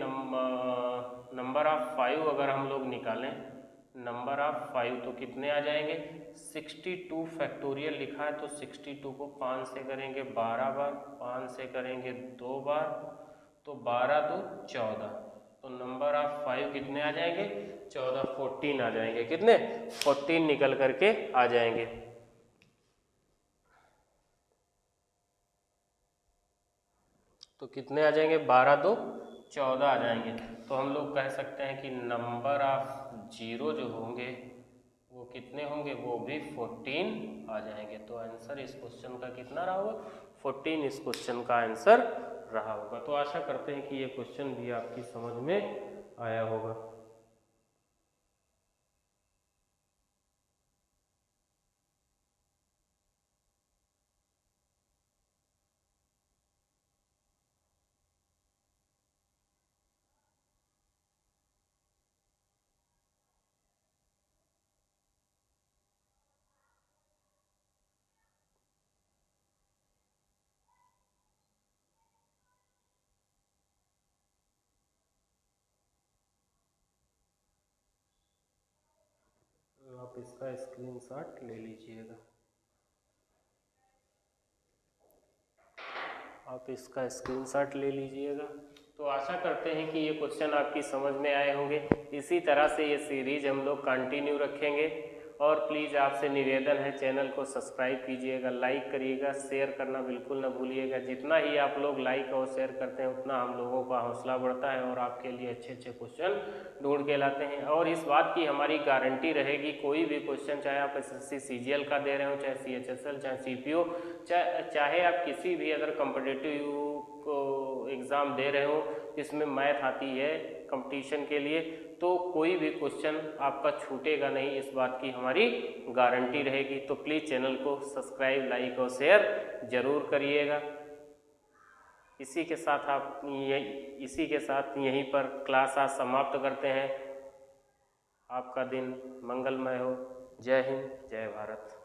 नंबर ऑफ 5 अगर हम लोग निकालें, नंबर ऑफ 5 तो कितने आ जाएंगे, 62 फैक्टोरियल लिखा है तो 62 को 5 से करेंगे 12 बार, 5 से करेंगे 2 बार, तो 12 2 14, तो नंबर ऑफ 5 कितने आ जाएंगे, 14, 14 आ जाएंगे। कितने, 14 निकल करके आ जाएंगे। तो कितने आ जाएंगे, 12 2 14 आ जाएंगे। तो हम लोग कह सकते हैं कि नंबर ऑफ जीरो जो होंगे वो कितने होंगे, वो भी 14 आ जाएंगे। तो आंसर इस क्वेश्चन का कितना रहा होगा, 14 इस क्वेश्चन का आंसर रहा होगा। तो आशा करते हैं कि ये क्वेश्चन भी आपकी समझ में आया होगा। आप इसका स्क्रीनशॉट ले लीजिएगा, आप इसका स्क्रीनशॉट ले लीजिएगा। तो आशा करते हैं कि ये क्वेश्चन आपकी समझ में आए होंगे। इसी तरह से ये सीरीज हम लोग कंटिन्यू रखेंगे। और प्लीज़ आपसे निवेदन है, चैनल को सब्सक्राइब कीजिएगा, लाइक करिएगा, शेयर करना बिल्कुल ना भूलिएगा। जितना ही आप लोग लाइक और शेयर करते हैं उतना हम लोगों का हौसला बढ़ता है और आपके लिए अच्छे अच्छे क्वेश्चन ढूंढ के लाते हैं। और इस बात की हमारी गारंटी रहेगी, कोई भी क्वेश्चन, चाहे आप SSC CGL का दे रहे हो, चाहे CHSL, चाहे CPO, चाहे आप किसी भी अदर कॉम्पिटिटिव को एग्ज़ाम दे रहे हो जिसमें मैथ आती है कंपटीशन के लिए, तो कोई भी क्वेश्चन आपका छूटेगा नहीं, इस बात की हमारी गारंटी रहेगी। तो प्लीज़ चैनल को सब्सक्राइब, लाइक और शेयर ज़रूर करिएगा। इसी के साथ यहीं पर क्लास आज समाप्त करते हैं। आपका दिन मंगलमय हो। जय हिंद, जय भारत।